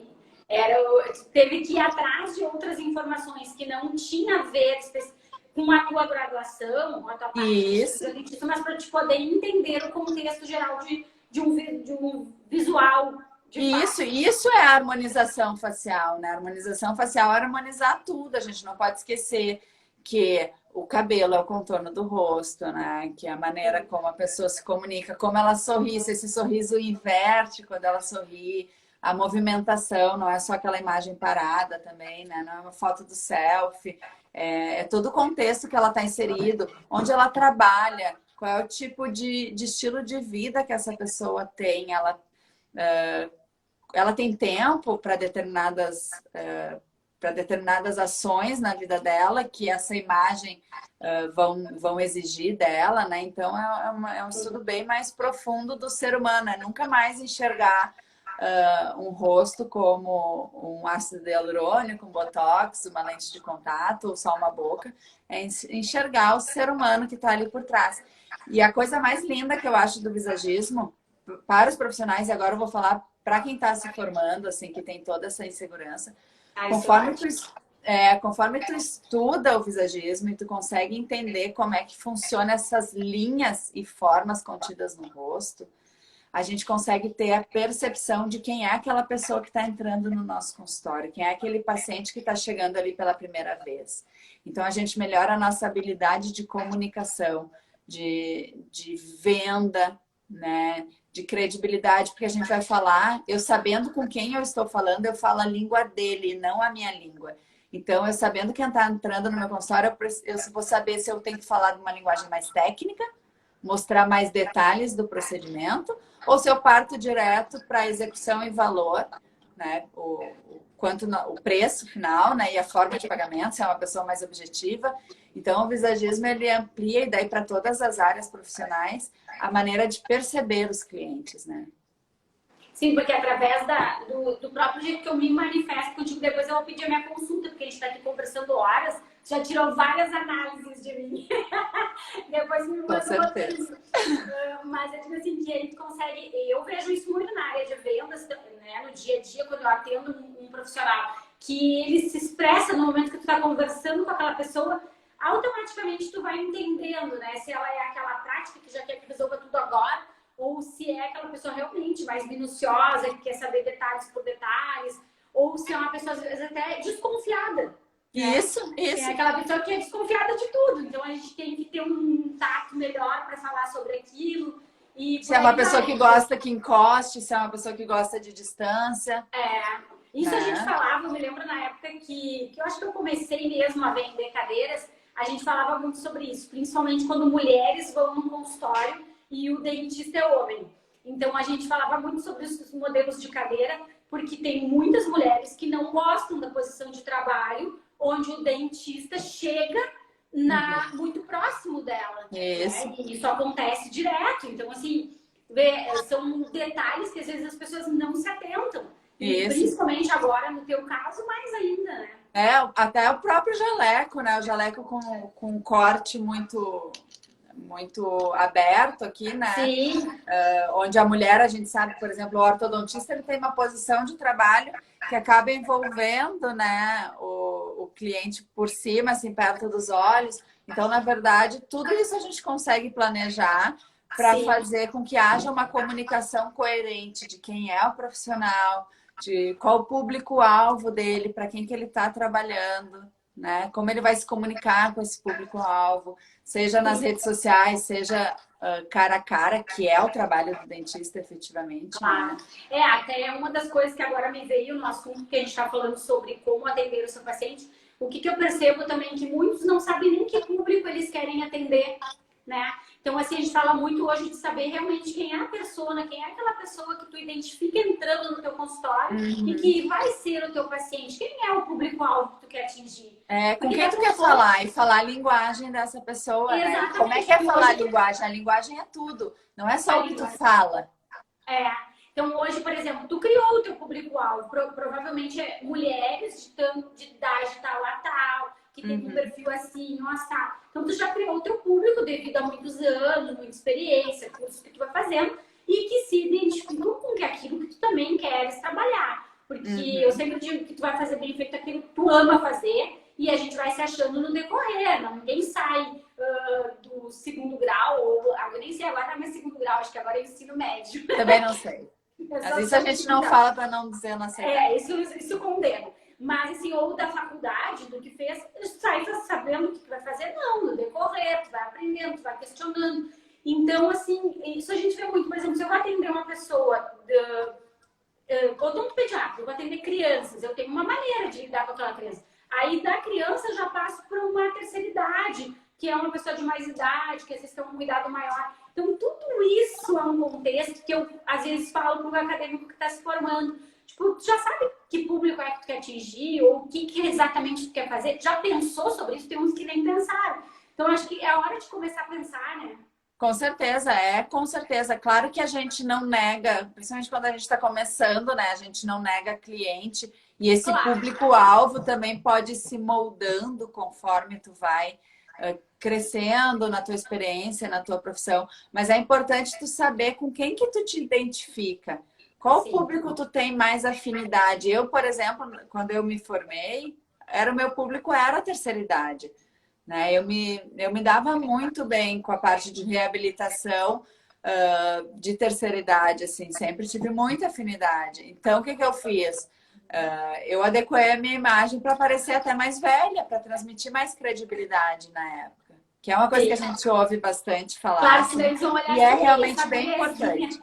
Teve que ir atrás de outras informações que não tinha a ver com a tua graduação, com a tua parte, mas para te poder entender o contexto geral de um visual. Isso é a harmonização facial, né? A harmonização facial é harmonizar tudo. A gente não pode esquecer que o cabelo é o contorno do rosto, né? Que é a maneira como a pessoa se comunica, como ela sorri, se esse sorriso inverte quando ela sorri. A movimentação, não é só aquela imagem parada também, né? Não é uma foto do selfie. É todo o contexto que ela está inserido, onde ela trabalha, qual é o tipo de estilo de vida que essa pessoa tem. Ela tem tempo para determinadas ações na vida dela que essa imagem vão exigir dela, né? Então é um estudo bem mais profundo do ser humano, é nunca mais enxergar um rosto como um ácido hialurônico, um botox, uma lente de contato ou só uma boca. É enxergar o ser humano que está ali por trás. E a coisa mais linda que eu acho do visagismo, para os profissionais, e agora eu vou falar para quem está se formando, assim, que tem toda essa insegurança, conforme tu estuda o visagismo e tu consegue entender como é que funciona essas linhas e formas contidas no rosto, a gente consegue ter a percepção de quem é aquela pessoa que está entrando no nosso consultório, quem é aquele paciente que está chegando ali pela primeira vez. Então, a gente melhora a nossa habilidade de comunicação, de venda, né? De credibilidade, porque a gente vai falar, eu sabendo com quem eu estou falando, eu falo a língua dele, não a minha língua. Então, eu sabendo quem está entrando no meu consultório, eu vou saber se eu tenho que falar de uma linguagem mais técnica, mostrar mais detalhes do procedimento, ou se eu parto direto para execução e valor, né? O preço final, né? E a forma de pagamento, se é uma pessoa mais objetiva. Então, o visagismo, ele amplia, e daí para todas as áreas profissionais, a maneira de perceber os clientes, né? Sim, porque através do próprio jeito que eu me manifesto contigo, depois eu vou pedir a minha consulta, porque a gente está aqui conversando horas, já tirou várias análises de mim. Depois me manda uma coisa. Mas é tipo assim, que ele consegue... Eu vejo isso muito na área de vendas, né, no dia a dia, quando eu atendo um profissional, que ele se expressa no momento que tu está conversando com aquela pessoa, automaticamente tu vai entendendo, né? Se ela é aquela prática que já quer que resolva tudo agora, ou se é aquela pessoa realmente mais minuciosa, que quer saber detalhes por detalhes, ou se é uma pessoa, às vezes, até desconfiada. Isso, né? É aquela pessoa que é desconfiada de tudo. Então, a gente tem que ter um tato melhor para falar sobre aquilo. E se é uma pessoa que gosta que encoste, se é uma pessoa que gosta de distância. Isso a gente falava, eu me lembro na época que eu acho que eu comecei mesmo a vender cadeiras, a gente falava muito sobre isso, principalmente quando mulheres vão num consultório e o dentista é homem. Então, a gente falava muito sobre os modelos de cadeira, porque tem muitas mulheres que não gostam da posição de trabalho, onde o dentista chega muito próximo dela. Isso. Né? E isso acontece direto. Então, assim, são detalhes que às vezes as pessoas não se atentam. E principalmente agora, no teu caso, mais ainda, né? Até o próprio jaleco, né? O jaleco com um corte muito aberto aqui, né? Sim. Onde a mulher, a gente sabe, por exemplo, o ortodontista, ele tem uma posição de trabalho que acaba envolvendo, né, o cliente por cima, assim, perto dos olhos. Então, na verdade, tudo isso a gente consegue planejar para fazer com que haja uma comunicação coerente de quem é o profissional, de qual o público-alvo dele, para quem que ele está trabalhando, né? Como ele vai se comunicar com esse público-alvo, seja nas redes sociais, seja cara a cara, que é o trabalho do dentista, efetivamente. Claro. Né? Até uma das coisas que agora me veio no assunto que a gente está falando sobre como atender o seu paciente, o que eu percebo também que muitos não sabem nem que público eles querem atender, né? Então, assim, a gente fala muito hoje de saber realmente quem é a persona, quem é aquela pessoa que tu identifica entrando no teu consultório e que vai ser o teu paciente. Quem é o público-alvo que tu quer atingir? Com quem tu quer falar? E falar a linguagem dessa pessoa, né? Como é que é falar a linguagem? A linguagem é tudo, não é só o que tu fala. Então, hoje, por exemplo, tu criou o teu público-alvo. Provavelmente é mulheres de idade tal a tal, que tem um perfil assim, nossa. Então, tu já criou o teu público devido a muitos anos, muita experiência, cursos que tu vai fazendo, e que se identificam com aquilo que tu também queres trabalhar. Porque eu sempre digo que tu vai fazer bem feito aquilo que tu ama fazer, e a gente vai se achando no decorrer. Ninguém sai do segundo grau, ou eu nem sei agora, não é segundo grau, acho que agora é ensino médio. Também não sei. Às vezes a gente não fala para não dizer na verdade. Isso condena. Mas, assim, ou da faculdade, do que fez, sai sabendo o que tu vai fazer? Não, no decorrer, tu vai aprendendo, tu vai questionando. Então, assim, isso a gente vê muito. Por exemplo, se eu vou atender uma pessoa, odontopediatra, eu vou atender crianças, eu tenho uma maneira de lidar com aquela criança. Aí, da criança, eu já passo para uma terceira idade, que é uma pessoa de mais idade, que às vezes tem um cuidado maior. Então, tudo isso é um contexto que eu, às vezes, falo para o acadêmico que está se formando. Tipo, tu já sabe que público é que tu quer atingir ou o que exatamente tu quer fazer? Já pensou sobre isso? Tem uns que nem pensaram. Então, acho que é a hora de começar a pensar, né? com certeza. Claro que a gente não nega, principalmente quando a gente está começando, né? A gente não nega cliente e esse Claro. público-alvo também pode ir se moldando conforme tu vai crescendo na tua experiência, na tua profissão. Mas é importante tu saber com quem que tu te identifica. Qual público tu tem mais afinidade? Eu, por exemplo, quando eu me formei, o meu público era a terceira idade. Né? Eu me dava muito bem com a parte de reabilitação de terceira idade, assim, sempre tive muita afinidade. Então, o que que eu fiz? Eu adequei a minha imagem para parecer até mais velha, para transmitir mais credibilidade na época. Que é uma coisa que a gente ouve bastante falar. Claro, assim, eles vão olhar e é assim, realmente bem importante.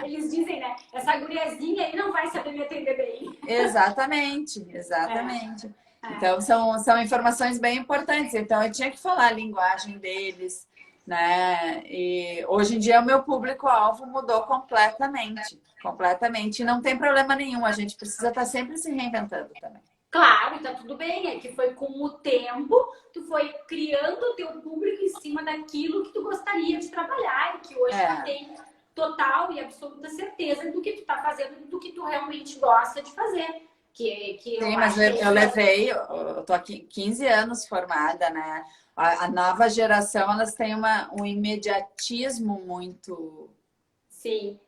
Eles dizem, né? Essa guriazinha aí não vai saber me atender bem. Exatamente. Então, são informações bem importantes. Então, eu tinha que falar a linguagem deles, né? E hoje em dia, o meu público-alvo mudou completamente. Completamente. E não tem problema nenhum. A gente precisa estar sempre se reinventando também. Claro, tá tudo bem. É que foi com o tempo, tu foi criando o teu público em cima daquilo que tu gostaria de trabalhar e que hoje tu tem total e absoluta certeza do que tu tá fazendo, do que tu realmente gosta de fazer. Sim, mas eu tô aqui 15 anos formada, né? A nova geração, elas têm um imediatismo muito... Sim.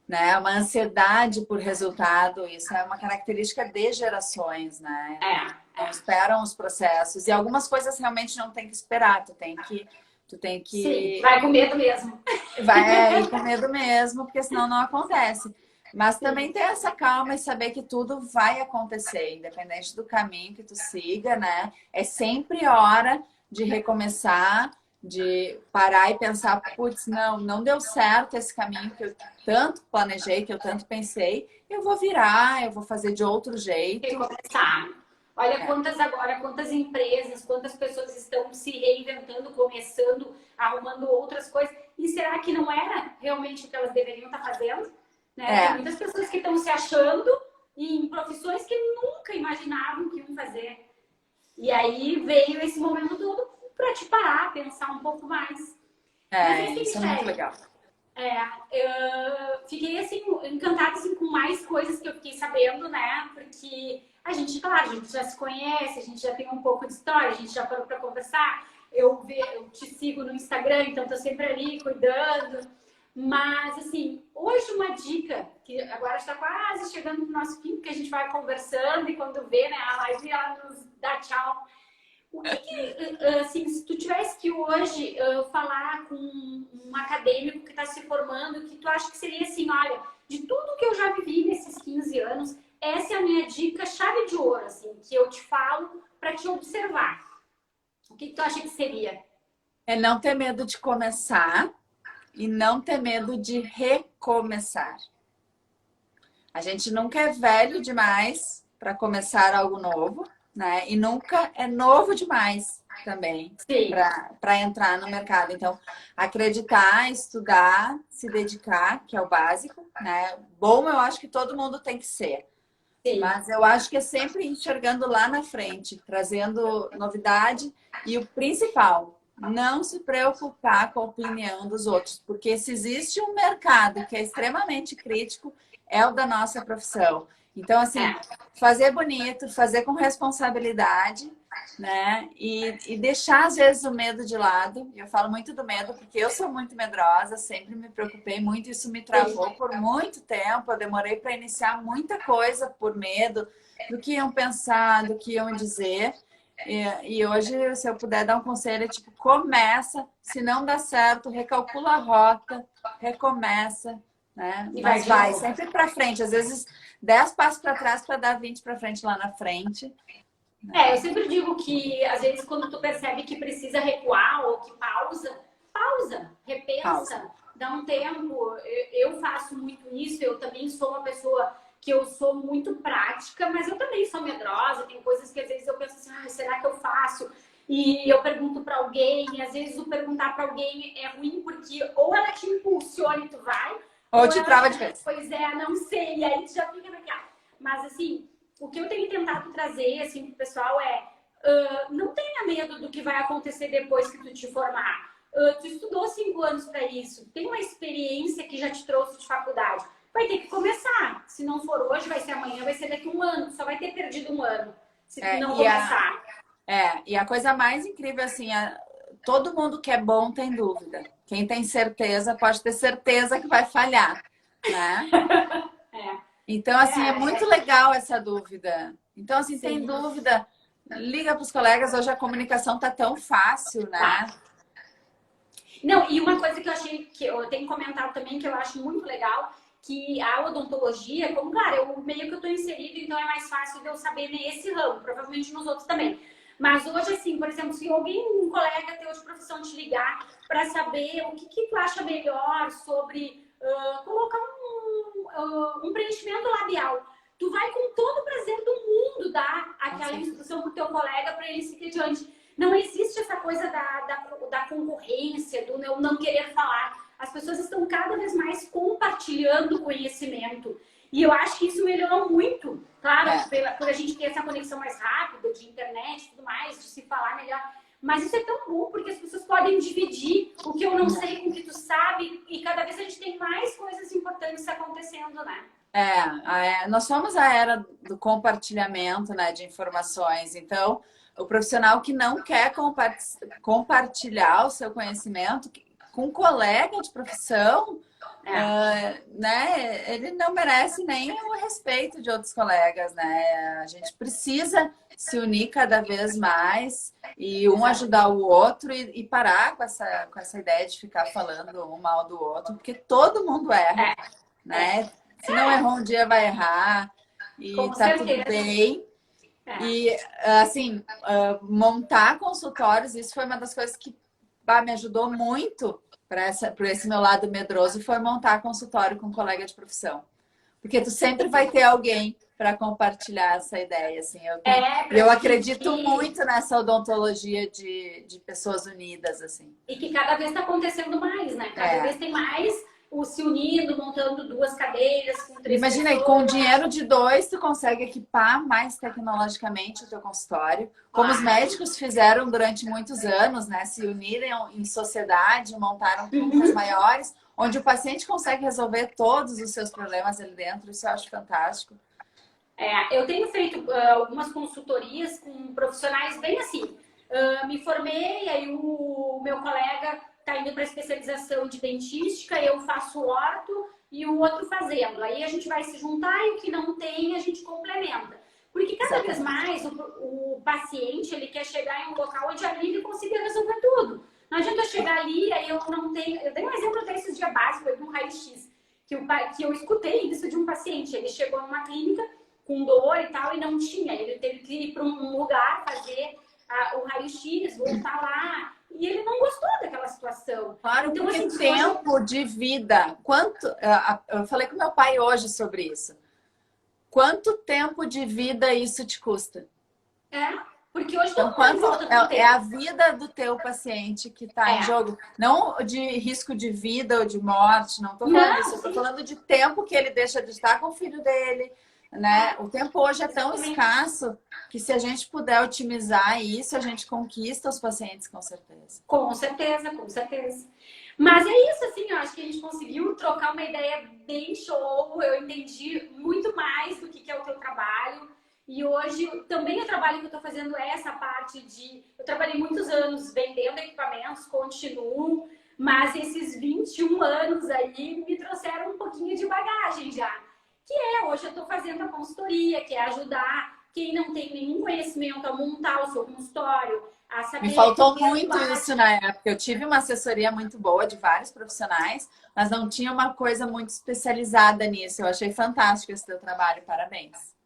Né? Uma ansiedade por resultado, isso é uma característica de gerações, né? Não esperam os processos. E algumas coisas realmente não tem que esperar, tu tem que... Sim, vai com medo mesmo. Vai ir com medo mesmo, porque senão não acontece. Mas também ter essa calma e saber que tudo vai acontecer, independente do caminho que tu siga, né? É sempre hora de recomeçar, de parar e pensar, putz, não deu certo esse caminho que eu tanto planejei, que eu tanto pensei, eu vou virar, eu vou fazer de outro jeito. Recomeçar. Olha quantas empresas, quantas pessoas estão se reinventando, começando, arrumando outras coisas. E será que não era realmente o que elas deveriam estar fazendo? Né? Tem muitas pessoas que estão se achando em profissões que nunca imaginavam que iam fazer. E aí veio esse momento todo para te parar, pensar um pouco mais. Mas, isso é muito legal. Eu fiquei assim, encantada assim, com mais coisas que eu fiquei sabendo, né? Porque a gente, claro, a gente já se conhece, a gente já tem um pouco de história, a gente já parou para conversar. Eu te sigo no Instagram, então tô sempre ali cuidando. Mas, assim, hoje uma dica, que agora está quase chegando no nosso fim, porque a gente vai conversando e quando vê, né, a live ela nos dá tchau. O que assim, se tu tivesse que hoje falar com um acadêmico que está se formando, que tu acha que seria assim, olha, de tudo que eu já vivi nesses 15 anos, essa é a minha dica, chave de ouro, assim, que eu te falo para te observar. O que tu acha que seria? É não ter medo de começar e não ter medo de recomeçar. A gente nunca é velho demais para começar algo novo, né? E nunca é novo demais também para entrar no mercado. Então, acreditar, estudar, se dedicar, que é o básico, né? Bom, eu acho que todo mundo tem que ser. Sim. Mas eu acho que é sempre enxergando lá na frente, trazendo novidade e o principal, não se preocupar com a opinião dos outros, porque se existe um mercado que é extremamente crítico, é o da nossa profissão. Então, assim, fazer bonito, fazer com responsabilidade, né? E deixar, às vezes, o medo de lado. Eu falo muito do medo, porque eu sou muito medrosa, sempre me preocupei muito, isso me travou por muito tempo. Eu demorei para iniciar muita coisa por medo do que iam pensar, do que iam dizer. E hoje, se eu puder dar um conselho, é tipo, começa, se não dá certo, recalcula a rota, recomeça, né? Mas vai sempre para frente. Às vezes, 10 passos para trás para dar 20 para frente lá na frente. Eu sempre digo que, às vezes, quando tu percebe que precisa recuar ou que pausa, repensa, dá um tempo. Eu faço muito isso, eu também sou uma pessoa que eu sou muito prática, mas eu também sou medrosa, tem coisas que às vezes eu penso assim, será que eu faço? E eu pergunto para alguém, e às vezes o perguntar para alguém é ruim, porque ou ela te impulsiona e tu vai, ou te trava de vez. Pois é, não sei, e aí tu já fica naquela. Mas assim, o que eu tenho tentado trazer assim, pro pessoal não tenha medo do que vai acontecer depois que tu te formar. tu estudou 5 anos para isso, tem uma experiência que já te trouxe de faculdade. Vai ter que começar. Se não for hoje, vai ser amanhã, vai ser daqui a 1 ano. Só vai ter perdido 1 ano se não começar. E a coisa mais incrível, assim, todo mundo que é bom tem dúvida. Quem tem certeza pode ter certeza que vai falhar, né? Então, assim, é muito legal essa dúvida. Então, assim, sim, tem dúvida, liga para os colegas. Hoje a comunicação tá tão fácil, né? Não, e uma coisa que eu achei, que eu tenho comentado também, que eu acho muito legal, que a odontologia, como, claro, eu meio que eu tô inserida, então é mais fácil de eu saber nesse ramo, provavelmente nos outros também. Mas hoje, assim, por exemplo, se alguém, um colega teu de profissão te ligar para saber o que tu acha melhor sobre colocar um preenchimento labial, tu vai com todo o prazer do mundo dar aquela instrução pro teu colega para ele seguir adiante. Não existe essa coisa da concorrência, do não querer falar. As pessoas estão cada vez mais compartilhando conhecimento. E eu acho que isso melhorou muito, claro, por a gente ter essa conexão mais rápida, de internet e tudo mais, de se falar melhor. Mas isso é tão bom, porque as pessoas podem dividir o que eu não sei com o que tu sabe, e cada vez a gente tem mais coisas importantes acontecendo, né? Nós somos a era do compartilhamento, né, de informações. Então, o profissional que não quer compartilhar o seu conhecimento com um colega de profissão, né, ele não merece nem o respeito de outros colegas, né? A gente precisa se unir cada vez mais e um ajudar o outro e parar com essa ideia de ficar falando um mal do outro, porque todo mundo erra, né? Se não errou um dia, vai errar e tá tudo bem. E, assim, montar consultórios, isso foi uma das coisas que me ajudou muito por esse meu lado medroso, foi montar consultório com um colega de profissão. Porque tu sempre vai ter alguém para compartilhar essa ideia, assim. Eu acredito muito nessa odontologia de pessoas unidas, assim. E que cada vez está acontecendo mais, né? Cada vez tem mais se unindo, montando 2 cadeiras com 3 Imagina pessoas. aí, com dinheiro de 2, tu consegue equipar mais tecnologicamente o teu consultório. Como os médicos fizeram durante muitos anos, né? Se uniram em sociedade, montaram clínicas maiores, onde o paciente consegue resolver todos os seus problemas ali dentro. Isso eu acho fantástico. Eu tenho feito algumas consultorias com profissionais bem assim. Me formei, aí o meu colega está indo para especialização de dentística, eu faço orto e o outro fazendo. Aí a gente vai se juntar e o que não tem a gente complementa. Porque cada vez mais o paciente ele quer chegar em um local onde ali ele consiga resolver tudo. Não adianta eu chegar ali, aí eu não tenho... Eu dei um exemplo desses dias básicos, de um raio-x, que eu escutei isso de um paciente. Ele chegou numa clínica com dor e tal e não tinha. Ele teve que ir para um lugar fazer o raio-x, voltar lá. E ele não gostou daquela situação. Claro, então, porque assim, tempo de vida. Eu falei com meu pai hoje sobre isso. Quanto tempo de vida isso te custa? Porque hoje então, é a vida do teu paciente que está em jogo. Não de risco de vida ou de morte, não estou falando disso. Estou falando de tempo que ele deixa de estar com o filho dele, né? O tempo hoje é tão escasso que se a gente puder otimizar isso, a gente conquista os pacientes, com certeza. Com certeza, com certeza. Mas é isso, assim, eu acho que a gente conseguiu trocar uma ideia bem show. Eu entendi muito mais do que é o teu trabalho. E hoje, também o trabalho que eu estou fazendo é essa parte de... Eu trabalhei muitos anos vendendo equipamentos, continuo, mas esses 21 anos aí me trouxeram um pouquinho de bagagem já. Hoje eu estou fazendo a consultoria, que é ajudar quem não tem nenhum conhecimento a montar o seu consultório, a saber... Me faltou muito isso na época. Eu tive uma assessoria muito boa de vários profissionais, mas não tinha uma coisa muito especializada nisso. Eu achei fantástico esse teu trabalho, parabéns.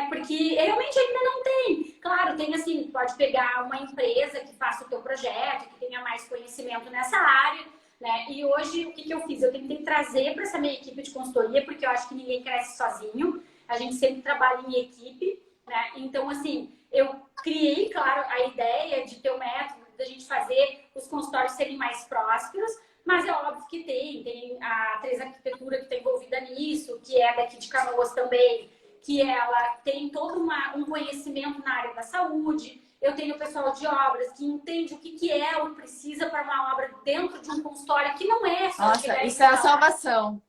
Porque realmente ainda não tem. Claro, tem assim, pode pegar uma empresa que faça o teu projeto, que tenha mais conhecimento nessa área, né? E hoje, o que eu fiz? Eu tentei trazer para essa minha equipe de consultoria, porque eu acho que ninguém cresce sozinho. A gente sempre trabalha em equipe, né? Então, assim, eu criei, claro, a ideia de ter o método da gente fazer os consultórios serem mais prósperos, mas é óbvio que tem a 3 Arquitetura que está envolvida nisso, que é daqui de Canoas também, que ela tem todo um conhecimento na área da saúde. Eu tenho o pessoal de obras que entende o que é ou precisa para uma obra dentro de um consultório, que não é só Nossa, isso é a salvação.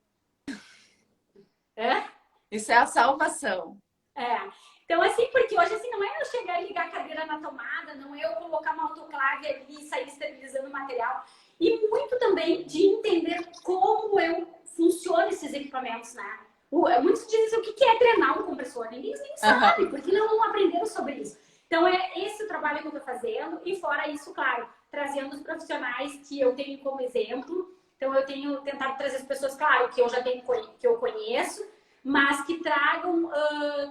É? Isso é a salvação. É. Então, assim, porque hoje, assim, não é eu chegar e ligar a cadeira na tomada, não é eu colocar uma autoclave ali e sair esterilizando o material. E muito também de entender como funcionam esses equipamentos, né? Muitos dizem o que é drenar um compressor. Ninguém nem sabe, porque não aprenderam sobre isso. Então, é esse o trabalho que eu estou fazendo. E fora isso, claro, trazendo os profissionais que eu tenho como exemplo. Então, eu tenho tentado trazer as pessoas, claro, que eu já tenho, que eu conheço, mas que tragam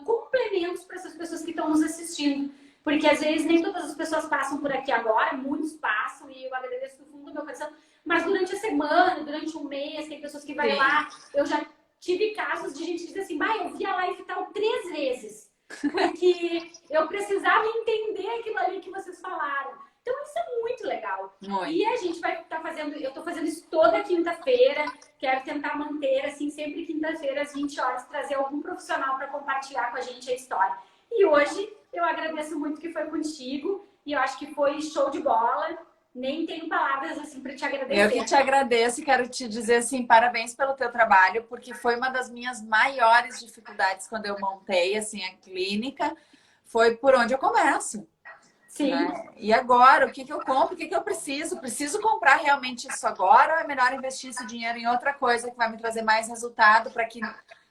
complementos para essas pessoas que estão nos assistindo. Porque, às vezes, nem todas as pessoas passam por aqui agora, muitos passam, e eu agradeço do fundo do meu coração. Mas durante a semana, durante um mês, tem pessoas que vão lá. Eu já tive casos de gente que diz assim, eu vi a live tal 3 vezes, porque eu precisava entender aquilo ali que vocês falaram. Então, isso é muito legal. Muito. E a gente vai estar fazendo, eu estou fazendo isso toda quinta-feira, quero tentar manter, assim, sempre quinta-feira, às 20 horas, trazer algum profissional para compartilhar com a gente a história. E hoje, eu agradeço muito que foi contigo, e eu acho que foi show de bola. Nem tenho palavras, assim, para te agradecer. Eu que te agradeço e quero te dizer, assim, parabéns pelo teu trabalho, porque foi uma das minhas maiores dificuldades quando eu montei, assim, a clínica, foi por onde eu começo. Sim. Né? E agora, o que eu compro, o que eu preciso? Preciso comprar realmente isso agora ou é melhor investir esse dinheiro em outra coisa que vai me trazer mais resultado para que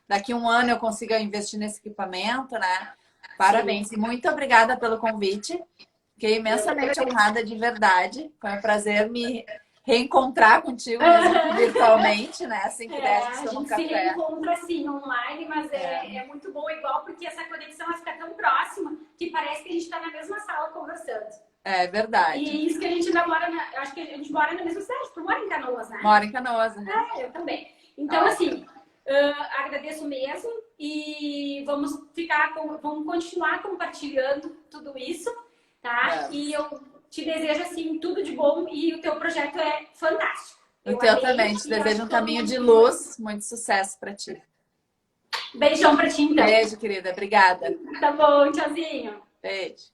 daqui a um ano eu consiga investir nesse equipamento, né? Parabéns. Sim. E muito obrigada pelo convite. Fiquei imensamente honrada de verdade. Foi um prazer me reencontrar contigo mesmo virtualmente, né? Assim que der, a gente toma um café. A gente se reencontra assim online, mas é muito bom igual, porque essa conexão vai ficar tão próxima que parece que a gente está na mesma sala conversando. É verdade. E isso que a gente ainda mora, eu acho que a gente mora na mesma cidade. Tu mora em Canoas, né? Mora em Canoas, né? Eu também. Então, assim, agradeço mesmo e vamos continuar compartilhando tudo isso, tá? E eu te desejo, assim, tudo de bom e o teu projeto é fantástico. O teu também. Te desejo um caminho de luz. Muito sucesso pra ti. Beijão pra ti, então. Beijo, querida. Obrigada. Tá bom, tchauzinho. Beijo.